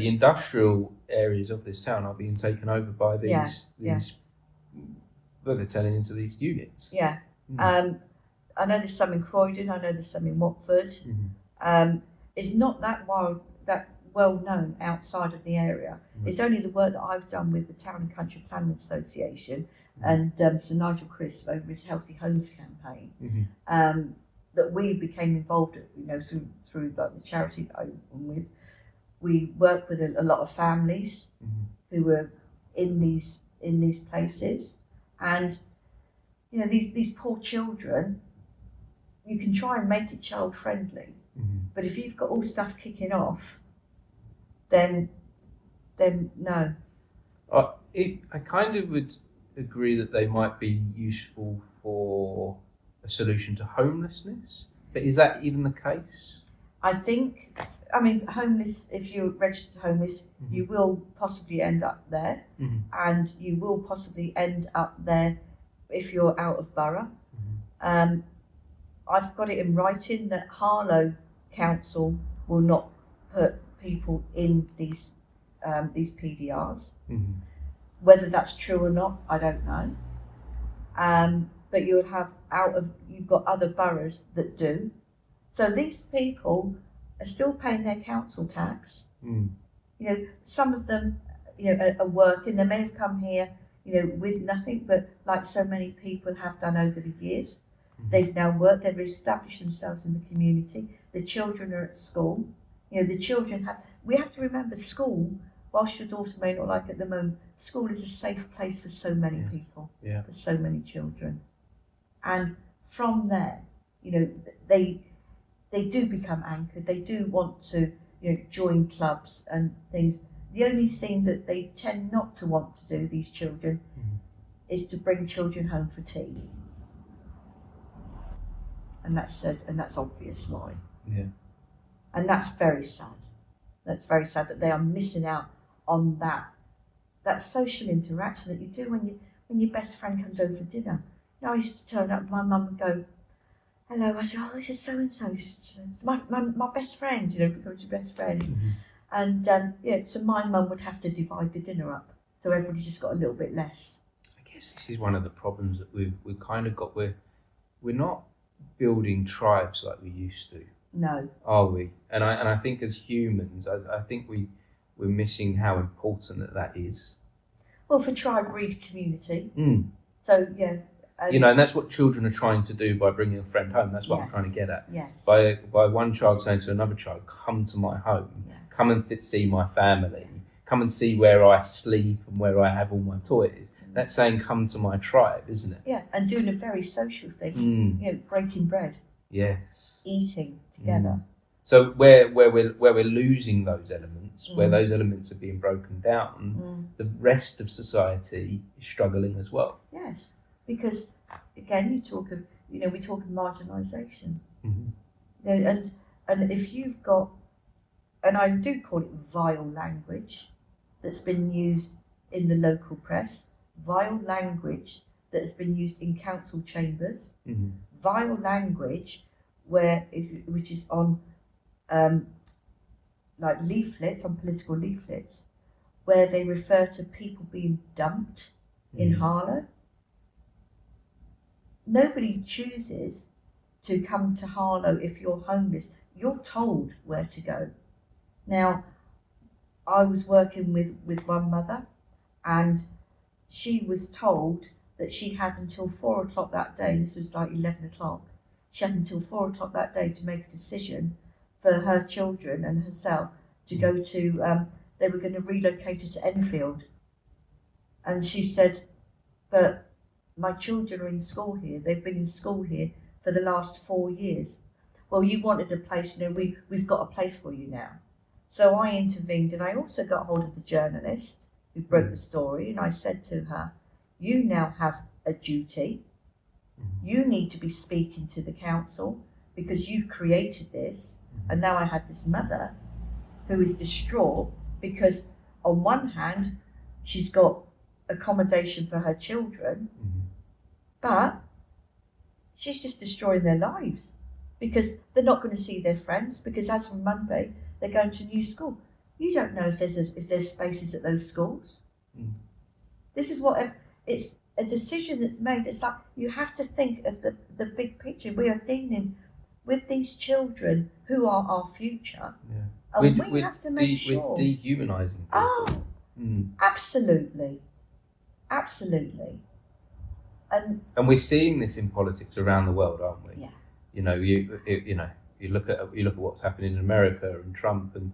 industrial areas of this town are being taken over by these well, they're turning into these units. Yeah. I know there's some in Croydon, I know there's some in Watford. It's not that well known outside of the area. It's only the work that I've done with the Town and Country Planning Association and Sir Nigel Crisp over his Healthy Homes campaign, that we became involved through the charity that I'm with. We work with a lot of families who were in these places, and these poor children. You can try and make it child friendly, but if you've got all stuff kicking off, then no. I kind of would agree that they might be useful for a solution to homelessness, but is that even the case? I think, homeless, if you're registered homeless, you will possibly end up there, and you will possibly end up there if you're out of borough. I've got it in writing that Harlow Council will not put people in these PDRs. Whether that's true or not, I don't know. But you've got other boroughs that do. So these people are still paying their council tax. Some of them, are working. They may have come here, with nothing, but like so many people have done over the years, they've now worked. They've established themselves in the community. The children are at school. The children we have to remember school, whilst your daughter may not like it at the moment, school is a safe place for so many people, for so many children. And from there, they do become anchored. They do want to, join clubs and things. The only thing that they tend not to want to do, these children, is to bring children home for tea. And that's obvious why. Yeah. And that's very sad. That's very sad that they are missing out on that social interaction that you do when your best friend comes over for dinner. I used to turn up, my mum would go, hello, I said, oh, this is so and so, my best friend, becomes your best friend. And so my mum would have to divide the dinner up, so everybody just got a little bit less. I guess this is one of the problems that we've kind of got. We're not building tribes like we used to. No. Are we? And I think as humans, I think we're missing how important that is. Well, for tribe breed community. Mm. So yeah, and that's what children are trying to do by bringing a friend home. That's what I'm trying to get at. Yes. By one child saying to another child, come to my home, come and see my family, come and see where I sleep and where I have all my toys. That's saying come to my tribe, isn't it? Yeah, and doing a very social thing, breaking bread. Yes. Eating together. So where we're losing those elements, where those elements are being broken down, the rest of society is struggling as well. Yes, because again, we talk of marginalisation, and if you've got, and I do call it vile language, that's been used in the local press, vile language that has been used in council chambers, vile language which is on like leaflets, on political leaflets, where they refer to people being dumped in Harlow. Nobody chooses to come to Harlow if you're homeless. You're told where to go. Now, I was working with one mother, and she was told that she had until 4 o'clock that day, and this was like 11 o'clock, she had until 4 o'clock that day to make a decision for her children and herself to go to, they were going to relocate her to Enfield. And she said, but my children are in school here, they've been in school here for the last 4 years. Well, you wanted a place, we've got a place for you now. So I intervened, and I also got hold of the journalist who broke the story, and I said to her, you now have a duty. You need to be speaking to the council because you've created this. And now I had this mother who is distraught because on one hand, she's got accommodation for her children, but she's just destroying their lives because they're not going to see their friends, because as from Monday, they're going to a new school. You don't know if there's spaces at those schools. This is what it's a decision that's made. It's like you have to think of the big picture. We are dealing with these children who are our future, and we have to make sure we're dehumanising people. Oh, absolutely, and we're seeing this in politics around the world, aren't we? Yeah. You look at what's happening in America and Trump, and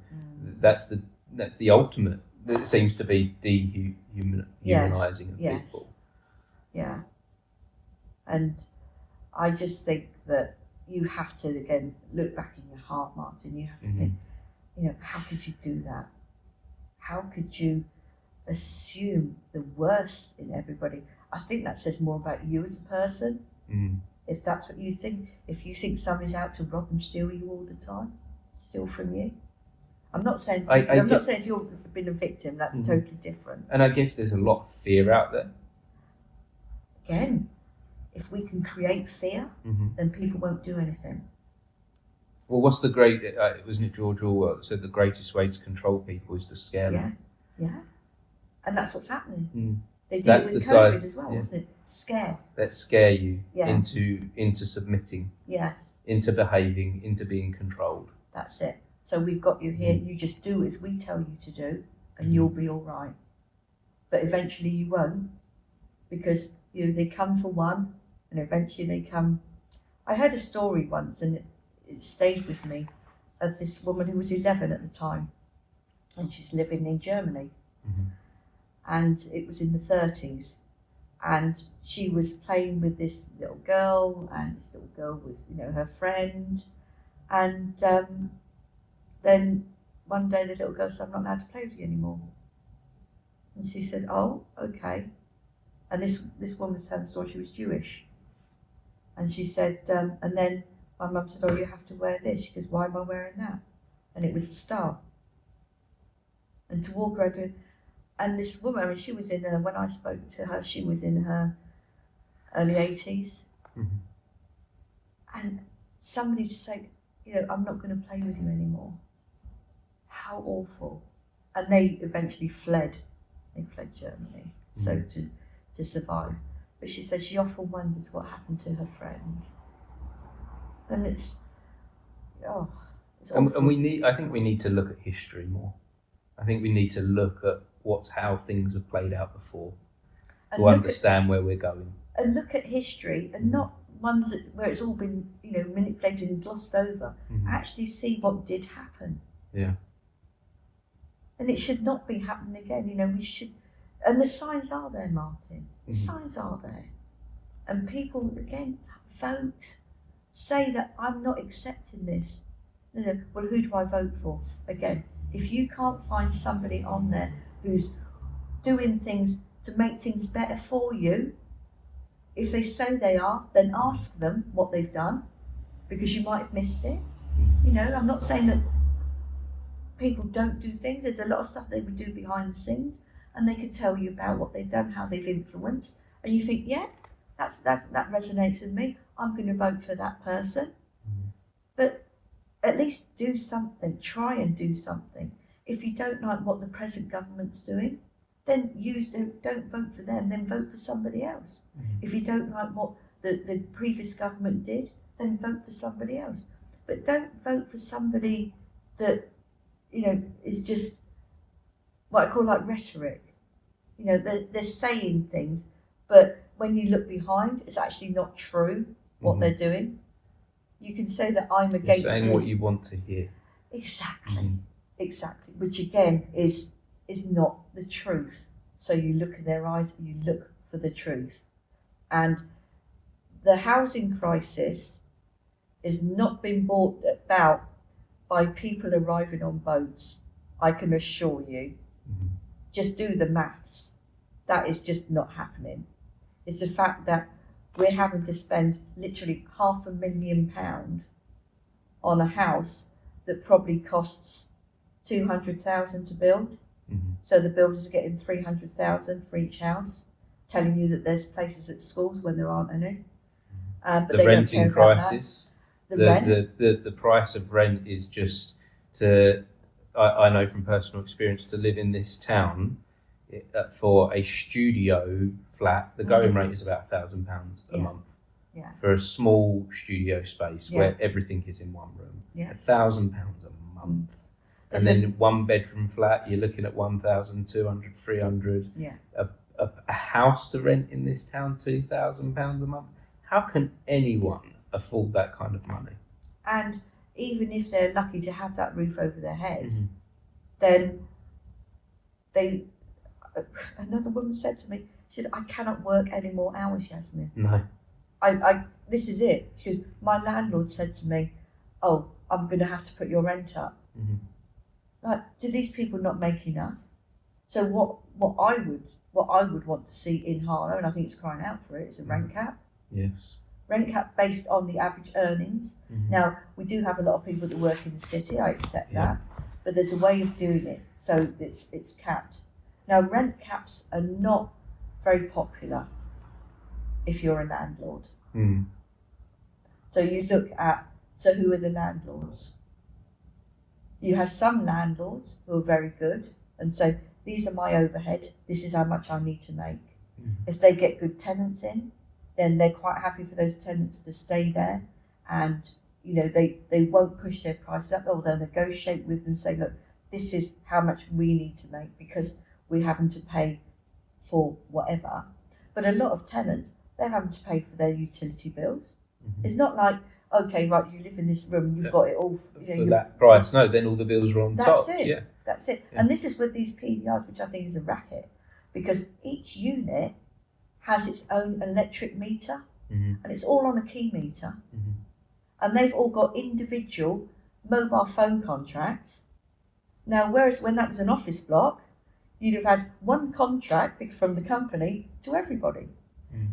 that's the ultimate. It seems to be dehumanising of people. Yeah. And I just think that you have to again look back in your heart, Martin. You have to think, how could you do that? How could you assume the worst in everybody? I think that says more about you as a person. If that's what you think, if you think somebody's out to rob and steal you all the time, steal from you. I'm not saying not saying if you've been a victim, that's totally different. And I guess there's a lot of fear out there. Again, if we can create fear, then people won't do anything. Well, what's the great? Wasn't it George Orwell that said the greatest way to control people is to scare them? Yeah, and that's what's happening. They did That's it with the COVID side, as well, wasn't it? Scare. Let's scare you into submitting, into behaving, into being controlled. That's it. So we've got you here. You just do as we tell you to do, and you'll be all right. But eventually you won't, because they come for one, and eventually they come. I heard a story once, and it stayed with me, of this woman who was 11 at the time, and she's living in Germany, and it was in the 30s, and she was playing with this little girl, and this little girl was her friend, and then one day the little girl said, I'm not allowed to play with you anymore. And she said, oh, okay. And this woman was telling the story, she was Jewish. And she said, and then my mum said, oh, you have to wear this. She goes, why am I wearing that? And it was the star. And to walk around, and this woman, she was in when I spoke to her, she was in her early 80s. And somebody just said, I'm not going to play with you anymore. How awful. And they eventually fled. They fled Germany, so to survive. But she said she often wonders what happened to her friend. And it's awful. And I think we need to look at history more. I think we need to look at how things have played out before to understand where we're going. and look at history, and not ones where it's all been, manipulated and glossed over. Actually see what did happen. Yeah. And it should not be happening again. We should, and the signs are there, Martin. The signs are there. And people, again, vote. Say that I'm not accepting this. Well, who do I vote for? Again, if you can't find somebody on there who's doing things to make things better for you, if they say they are, then ask them what they've done, because you might have missed it. I'm not saying that people don't do things. There's a lot of stuff they would do behind the scenes, and they could tell you about what they've done, how they've influenced, and you think, yeah, that resonates with me. I'm going to vote for that person. But at least do something. Try and do something. If you don't like what the present government's doing, then don't vote for them. Then vote for somebody else. If you don't like what the previous government did, then vote for somebody else. But don't vote for somebody that is just what I call like rhetoric. They're saying things, but when you look behind, it's actually not true what they're doing. You can say that I'm against. You're saying what you want to hear. Exactly, exactly. Which again is not the truth. So you look in their eyes, you look for the truth. And the housing crisis is not been brought about by people arriving on boats, I can assure you. Just do the maths. That is just not happening. It's the fact that we're having to spend literally £500,000 on a house that probably costs 200,000 to build. So the builders are getting 300,000 for each house, telling you that there's places at schools when there aren't any. But the renting crisis. The price of rent is just I know from personal experience, to live in this town for a studio flat, the going rate is about £1,000 a month. Yeah. For a small studio space where everything is in one room. £1,000 a month. And then one bedroom flat, you're looking at 1,200, 300. Yeah. A house to rent in this town, £2,000 a month. How can anyone afford that kind of money? And even if they're lucky to have that roof over their head, then another woman said to me, she said, I cannot work any more hours, Yasmin. No. This is it. She goes, my landlord said to me, oh, I'm going to have to put your rent up. Like, do these people not make enough? So what I would want to see in Harlow, and I think it's crying out for it, is a rent cap. Yes. Rent cap based on the average earnings. Now, we do have a lot of people that work in the city, I accept that, but there's a way of doing it, so it's capped. Now, rent caps are not very popular if you're a landlord. So you look at, so who are the landlords? You have some landlords who are very good and say, these are my overheads, this is how much I need to make. If they get good tenants in, then they're quite happy for those tenants to stay there, and they won't push their prices up, or they'll negotiate with them and say, look, this is how much we need to make because we're having to pay for whatever. But a lot of tenants, they're having to pay for their utility bills. It's not like, okay, right, you live in this room, you've got it all for that price. No, then all the bills are on top. That's it. That's it. And this is with these PDRs, which I think is a racket, because each unit has its own electric meter, and it's all on a key meter, and they've all got individual mobile phone contracts. Now, whereas when that was an office block, you'd have had one contract from the company to everybody.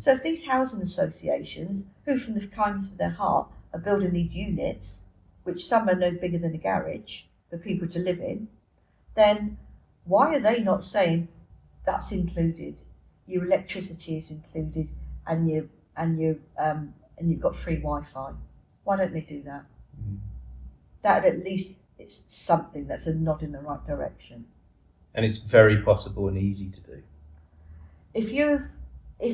So if these housing associations, who from the kindness of their heart are building these units, which some are no bigger than a garage for people to live in, then why are they not saying that's included? Your electricity is included, and you've got free Wi-Fi. Why don't they do that? That at least it's something that's a nod in the right direction. And it's very possible and easy to do. If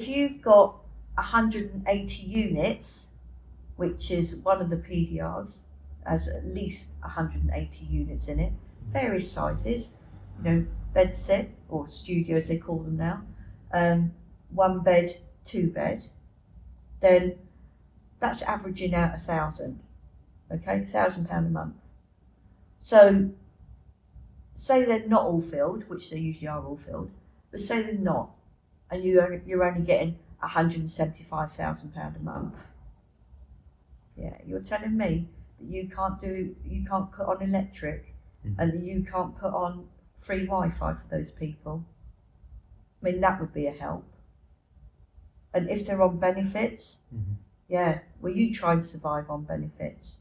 you've got 180 units, which is one of the PDRs, has at least 180 units in it, various sizes, bed set or studio as they call them now, 1 bed, 2 bed, then that's averaging out £1,000. Okay, £1,000 a month. So say they're not all filled, which they usually are all filled, but say they're not, and you're only getting £175,000 a month. Yeah, you're telling me that you can't put on electric, and that you can't put on free Wi-Fi for those people. I mean, that would be a help. And if they're on benefits, yeah, well, you try and survive on benefits,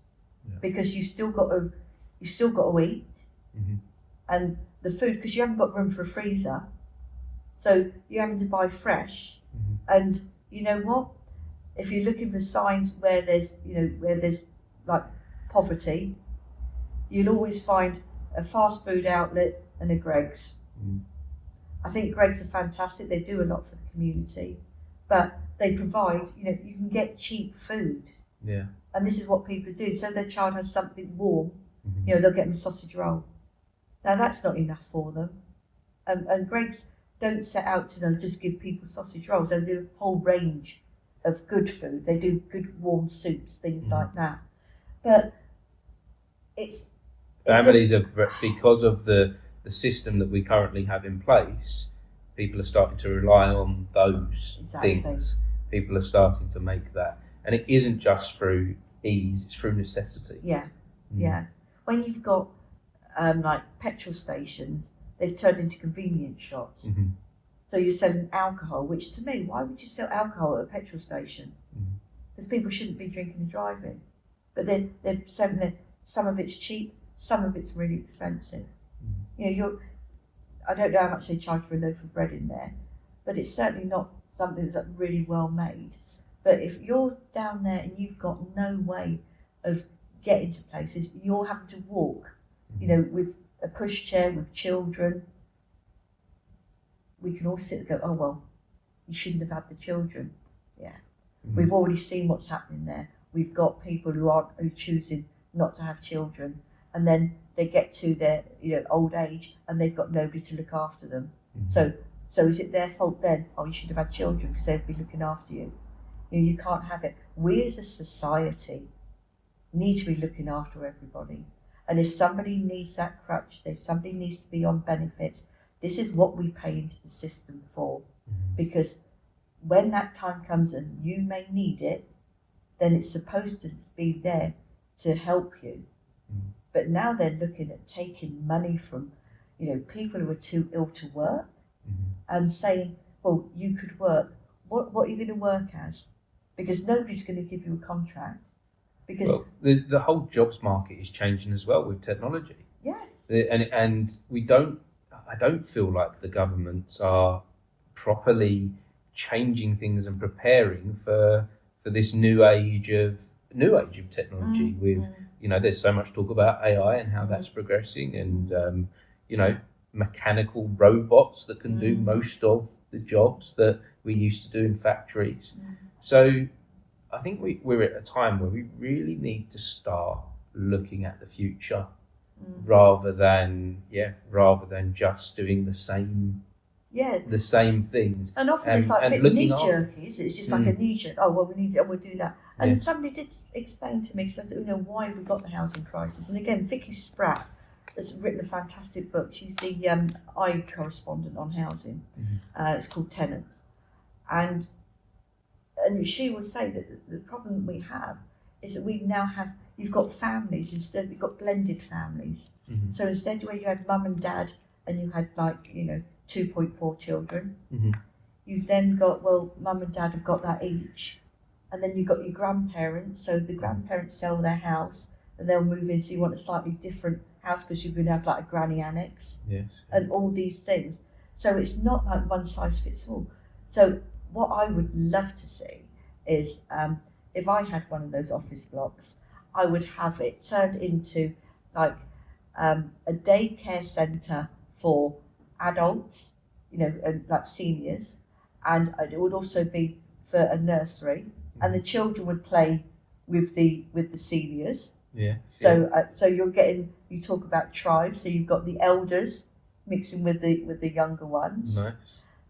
because you still got to eat, and the food, because you haven't got room for a freezer, so you're having to buy fresh. And you know what? If you're looking for signs where there's like poverty, you'll always find a fast food outlet and a Greggs. I think Greggs are fantastic. They do a lot for the community, but they provide, you can get cheap food. Yeah. And this is what people do. So their child has something warm, they'll get them a sausage roll. Now that's not enough for them. And Greggs don't set out to just give people sausage rolls. They do a whole range of good food. They do good warm soups, things like that. But it's families are, because of the system that we currently have in place, people are starting to rely on those things. People are starting to make that, and it isn't just through ease; it's through necessity. Yeah. When you've got like petrol stations, they've turned into convenience shops. So you're selling alcohol, which to me, why would you sell alcohol at a petrol station? Because people shouldn't be drinking and driving. But they're selling it. Some of it's cheap, some of it's really expensive. I don't know how much they charge for a loaf of bread in there, but it's certainly not something that's really well made. But if you're down there and you've got no way of getting to places, you're having to walk, with a pushchair, with children. We can all sit and go, oh well, you shouldn't have had the children. Yeah. We've already seen what's happening there. We've got people who are choosing not to have children, and then they get to their old age and they've got nobody to look after them. So is it their fault then? Oh, you should have had children because they'd be looking after you. You can't have it. We as a society need to be looking after everybody. And if somebody needs that crutch, if somebody needs to be on benefit, this is what we pay into the system for. Because when that time comes and you may need it, then it's supposed to be there to help you. But now they're looking at taking money from, people who are too ill to work, and saying, well, you could work. What are you going to work as? Because nobody's going to give you a contract. Because the whole jobs market is changing as well with technology. Yeah. And I don't feel like the governments are properly changing things and preparing for this new age of technology. With there's so much talk about AI and how that's progressing, and mechanical robots that can do most of the jobs that we used to do in factories. So I think we're at a time where we really need to start looking at the future, rather than just doing the same things. And often it's like a bit knee-jerky, isn't it? It's just like a knee-jerk. Oh, well, we need it, we'll do that. And somebody did explain to me, because I said, why we got the housing crisis. And again, Vicky Spratt has written a fantastic book. She's the I correspondent on housing. It's called Tenants. And she will say that the problem we have is that we now you've got families instead, we've got blended families. So instead where you had mum and dad and you had 2.4 children, you've then got, mum and dad have got that each, and then you've got your grandparents, so the grandparents sell their house and they'll move in, so you want a slightly different house because you're going to have like a granny annex, and all these things. So it's not like one size fits all. So what I would love to see is, if I had one of those office blocks, I would have it turned into like a daycare centre for adults, and like seniors, and it would also be for a nursery, and the children would play with the seniors. So you talk about tribes. So you've got the elders mixing with the younger ones. Nice.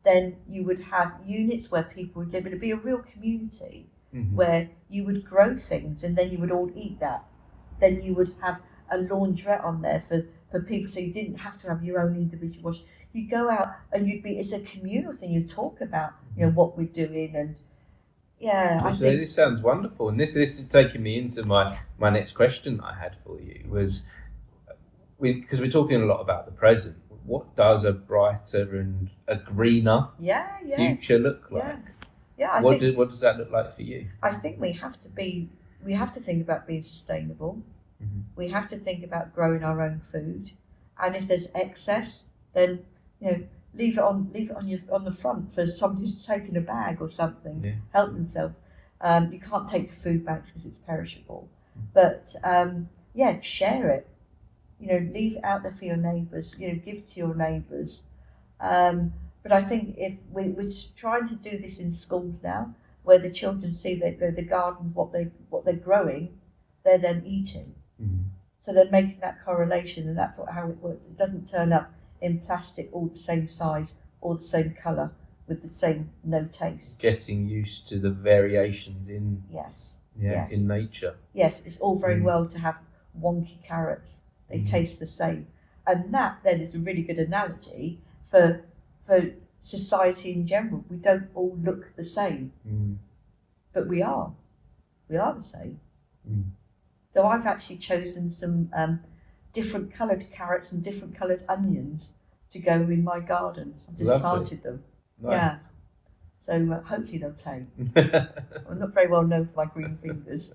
Then you would have units where people would live. It'd be a real community. where you would grow things and then you would all eat that. Then you would have a laundrette on there for people, so you didn't have to have your own individual wash. You go out and it's a communal thing. You talk about, what we're doing, and this sounds wonderful. And this is taking me into my next question that I had for you was, because we're talking a lot about the present. What does a brighter and a greener future look like? What does that look like for you? I think we have to think about being sustainable. We have to think about growing our own food, and if there's excess, then leave it on the front for somebody to take in a bag or something. Help themselves. You can't take to food banks because it's perishable, but share it. Leave it out there for your neighbours. Give to your neighbours. But I think if we're trying to do this in schools now, where the children see the garden, what they're growing, they're then eating. So they're making that correlation, and that's how it works. It doesn't turn up in plastic, all the same size, all the same colour, with the same no taste. Getting used to the variations in in nature. Yes, it's all very well to have wonky carrots. They taste the same, and that then is a really good analogy for society in general. We don't all look the same, but we are the same. So I've actually chosen some different coloured carrots and different coloured onions to go in my garden. I've just planted them. Nice. Yeah. So hopefully they'll take. I'm not very well known for my green fingers.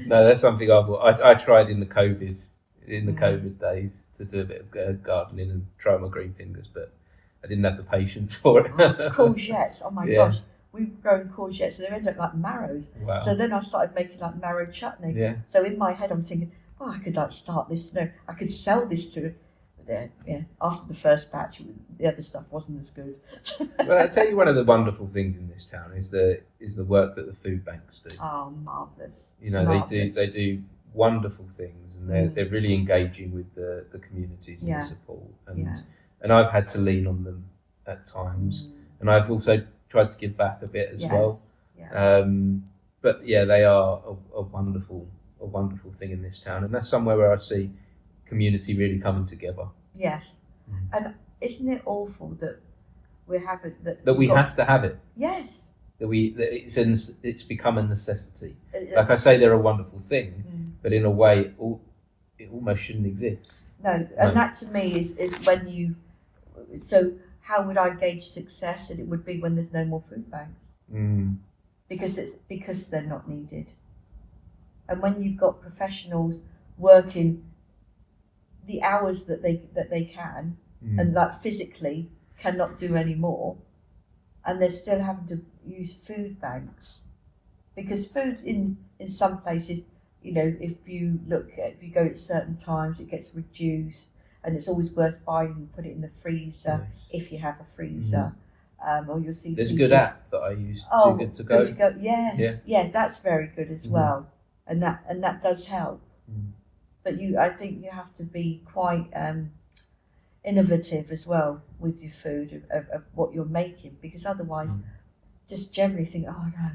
No, that's something I tried in the COVID days to do a bit of gardening and try my green fingers, but I didn't have the patience for it. Courgettes, oh my gosh. We were growing courgettes, so they ended up like marrows. Wow. So then I started making like marrow chutney. Yeah. So in my head I'm thinking, I could start this. No, I could sell this to. After the first batch, the other stuff wasn't as good. Well, I'll tell you, one of the wonderful things in this town is the work that the food banks do. Oh, marvellous! They do wonderful things, and they're really engaging with the communities and the support. And I've had to lean on them at times, and I've also tried to give back a bit as well. Yeah. But they are a wonderful thing in this town, and that's somewhere where I see community really coming together. Yes, and isn't it awful that we haven't have to have it? Yes. It's become a necessity. Like I say, they're a wonderful thing, but in a way, it almost shouldn't exist. No, and that to me is when you. So how would I gauge success? And it would be when there's no more food banks, because they're not needed, and when you've got professionals working the hours that they can, and like physically cannot do any more, and they're still having to use food banks, because food in some places, if you go at certain times, it gets reduced, and it's always worth buying and put it in the freezer if you have a freezer. Or you'll see there's a good app that I use. Too Good to Go. Good to Go. Yes, that's very good as well, and that does help. But I think you have to be quite innovative as well with your food of what you're making, because otherwise, just generally think, oh no,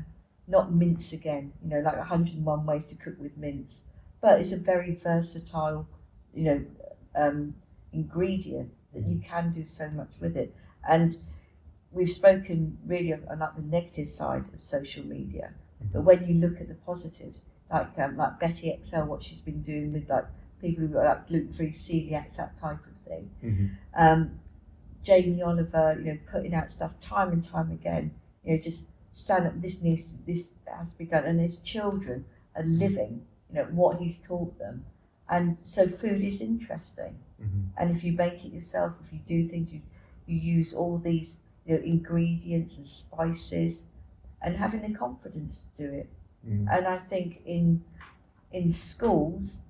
not mince again. Like 101 ways to cook with mince, but it's a very versatile, ingredient that you can do so much with it. And we've spoken really on like the negative side of social media, but when you look at the positives, like Betty XL, what she's been doing with like people who are like gluten-free, celiac, that type of thing. Jamie Oliver, putting out stuff time and time again. Just stand up. This has to be done, and his children are living, what he's taught them, and so food is interesting. And if you make it yourself, if you do things, you use all these ingredients and spices, and having the confidence to do it. And I think in schools,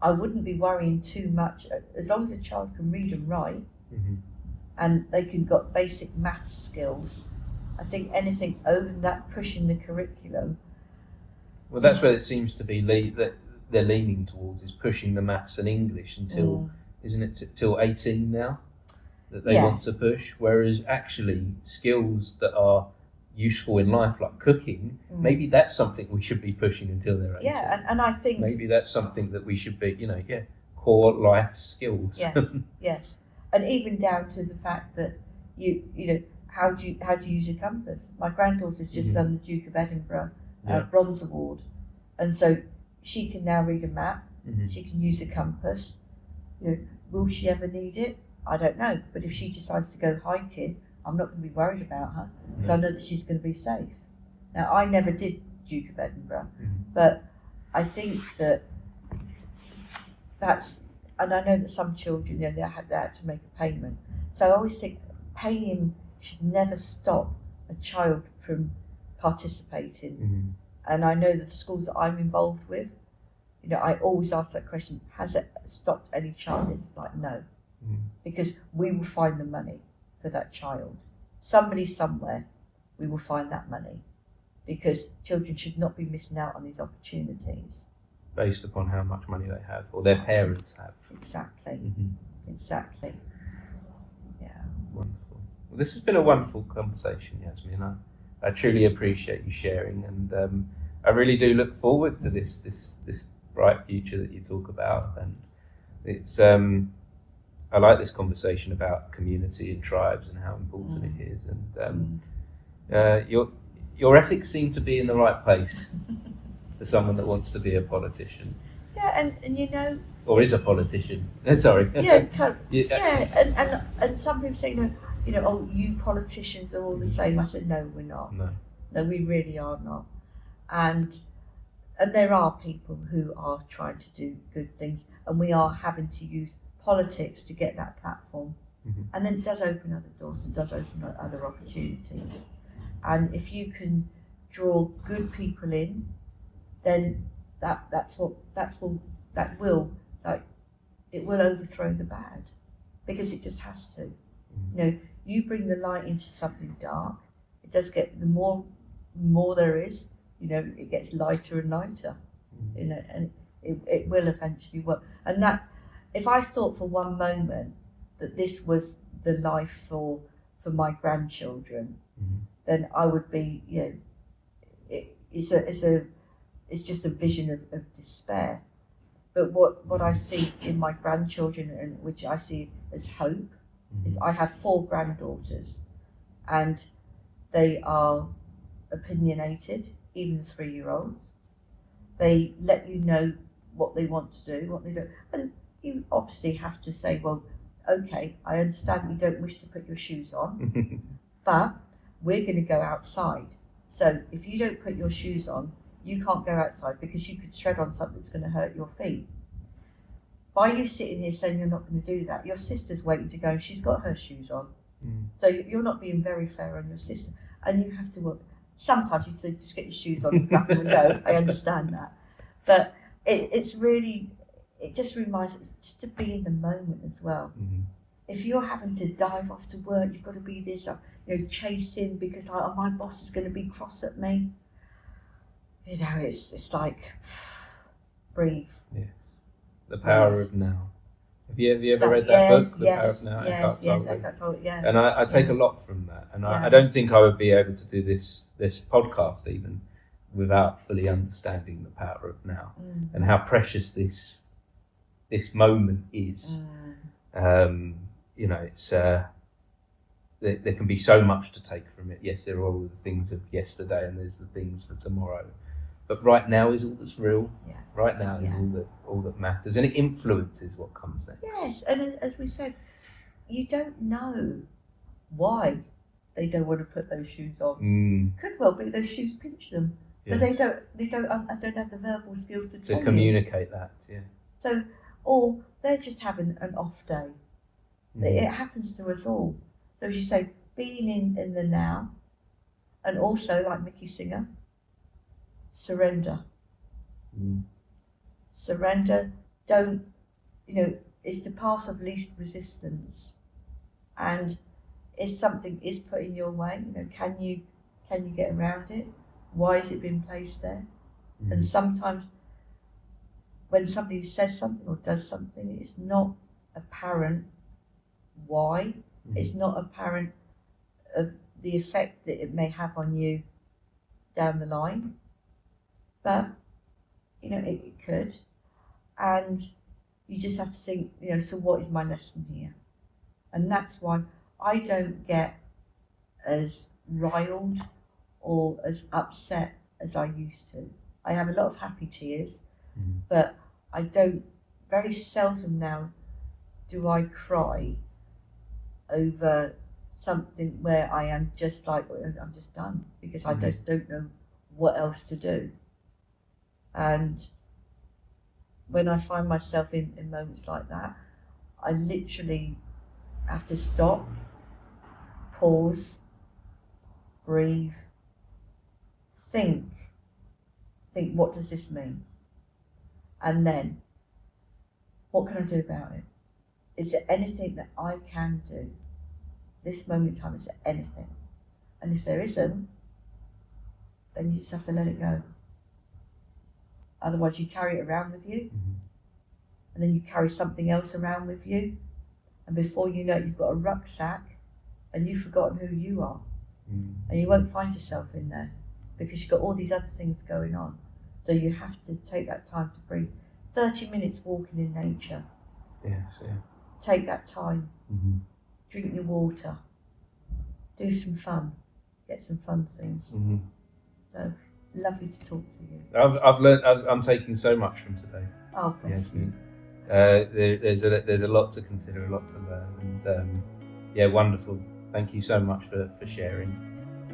I wouldn't be worrying too much, as long as a child can read and write, and they can got basic math skills. I think anything over that, pushing the curriculum. Well, that's where it seems to be that they're leaning towards, is pushing the maths and English until, isn't it, till 18 now that they want to push, whereas actually skills that are useful in life, like cooking, maybe that's something we should be pushing until they're 18. Yeah, and I think maybe that's something that we should be, core life skills. Yes, yes, and even down to the fact that you know how do you use a compass? My granddaughter's just done the Duke of Edinburgh Bronze Award, and so she can now read a map. She can use a compass. Will she ever need it? I don't know. But if she decides to go hiking, I'm not going to be worried about her because I know that she's going to be safe. Now, I never did Duke of Edinburgh, but I think that's, and I know that some children, they had to make a payment. So I always think paying should never stop a child from participating. And I know that the schools that I'm involved with, I always ask that question, has it stopped any child? It's like, no. Because we will find the money for that child. Somebody somewhere, we will find that money. Because children should not be missing out on these opportunities. Based upon how much money they have, or their parents have. Exactly. Exactly. Yeah. Wonderful. Well, this has been a wonderful conversation, Yasmin. I truly appreciate you sharing, and I really do look forward to this bright future that you talk about. And it's I like this conversation about community and tribes and how important it is. And your ethics seem to be in the right place for someone that wants to be a politician. Yeah, and or is a politician. Sorry. And some people say, oh, you politicians are all the same. I said, no, we're not. No, we really are not. And there are people who are trying to do good things, and we are having to use politics to get that platform. And then it does open other doors and does open other opportunities. And if you can draw good people in, then it will overthrow the bad, because it just has to. You bring the light into something dark, it does get, the more there is, it gets lighter and lighter, and it will eventually work. And that, if I thought for one moment that this was the life for my grandchildren, then I would be, it's just a vision of despair. But what I see in my grandchildren, and which I see as hope, is I have 4 granddaughters, and they are opinionated, even the 3-year-olds. They let you know what they want to do, what they don't. And you obviously have to say, well, okay, I understand you don't wish to put your shoes on, but we're going to go outside. So if you don't put your shoes on, you can't go outside, because you could tread on something that's going to hurt your feet. By you sitting here saying you're not going to do that, your sister's waiting to go and she's got her shoes on. So you're not being very fair on your sister. And you have to work. Sometimes you'd say, just get your shoes on and grab them and go. I understand that. But it's really, it just reminds us just to be in the moment as well. If you're having to dive off to work, you've got to be this, chasing because my boss is going to be cross at me. It's like, breathe. Yes. The Power of Now. Have you ever read that book, The Power of Now? Yes, Eckhart Tolle, yeah. And I take a lot from that. And I don't think I would be able to do this podcast even without fully understanding the power of now and how precious this moment is. It's there can be so much to take from it. Yes, there are all the things of yesterday, and there's the things for tomorrow. But right now is all that's real. Yeah. Right now is all that matters, and it influences what comes next. Yes, and as we said, you don't know why they don't want to put those shoes on. Could well be those shoes pinch them, but they don't have the verbal skills to communicate that. Yeah. So, or they're just having an off day. It happens to us all. So as you say, being in the now, and also like Mickey Singer, surrender. Surrender. Don't, it's the path of least resistance. And if something is put in your way, can you get around it? Why has it been placed there? And sometimes when somebody says something or does something, it's not apparent why. It's not apparent of the effect that it may have on you down the line, but it could, and you just have to think, so what is my lesson here? And that's why I don't get as riled or as upset as I used to. I have a lot of happy tears, but I don't, very seldom now do I cry over something where I am just like, I'm just done, because I just don't know what else to do. And when I find myself in moments like that, I literally have to stop, pause, breathe, think, what does this mean? And then, what can I do about it? Is there anything that I can do? This moment in time, is there anything? And if there isn't, then you just have to let it go. Otherwise you carry it around with you, and then you carry something else around with you, and before you know it, you've got a rucksack and you've forgotten who you are. And you won't find yourself in there because you've got all these other things going on. So you have to take that time to breathe. 30 minutes walking in nature. Yes, yeah. Take that time. Drink your water. Do some fun. Get some fun things. So lovely to talk to you. I've learned. I'm taking so much from today. Oh, bless you. There's a lot to consider, a lot to learn, and yeah, wonderful. Thank you so much for sharing.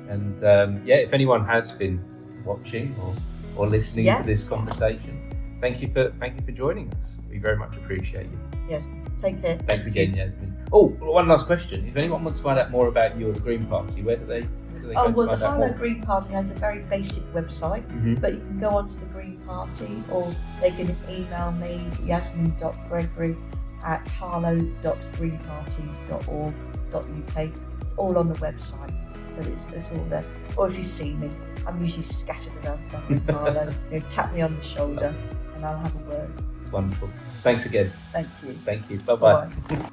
And yeah, if anyone has been watching or listening to this conversation, thank you for joining us. We very much appreciate you. Yes. Take care. Thanks again, Yasmin. Oh, one last question. If anyone wants to find out more about you or the Green Party, where do they go to well, find the out more? Harlow Green Party has a very basic website, but you can go onto the Green Party, or they can email me, yasmin.gregory@harlow.greenparty.org.uk. It's all on the website, but it's all there. Or if you see me, I'm usually scattered around somewhere in Harlow. Tap me on the shoulder and I'll have a word. Wonderful. Thanks again. Thank you. Thank you. Bye-bye. Bye.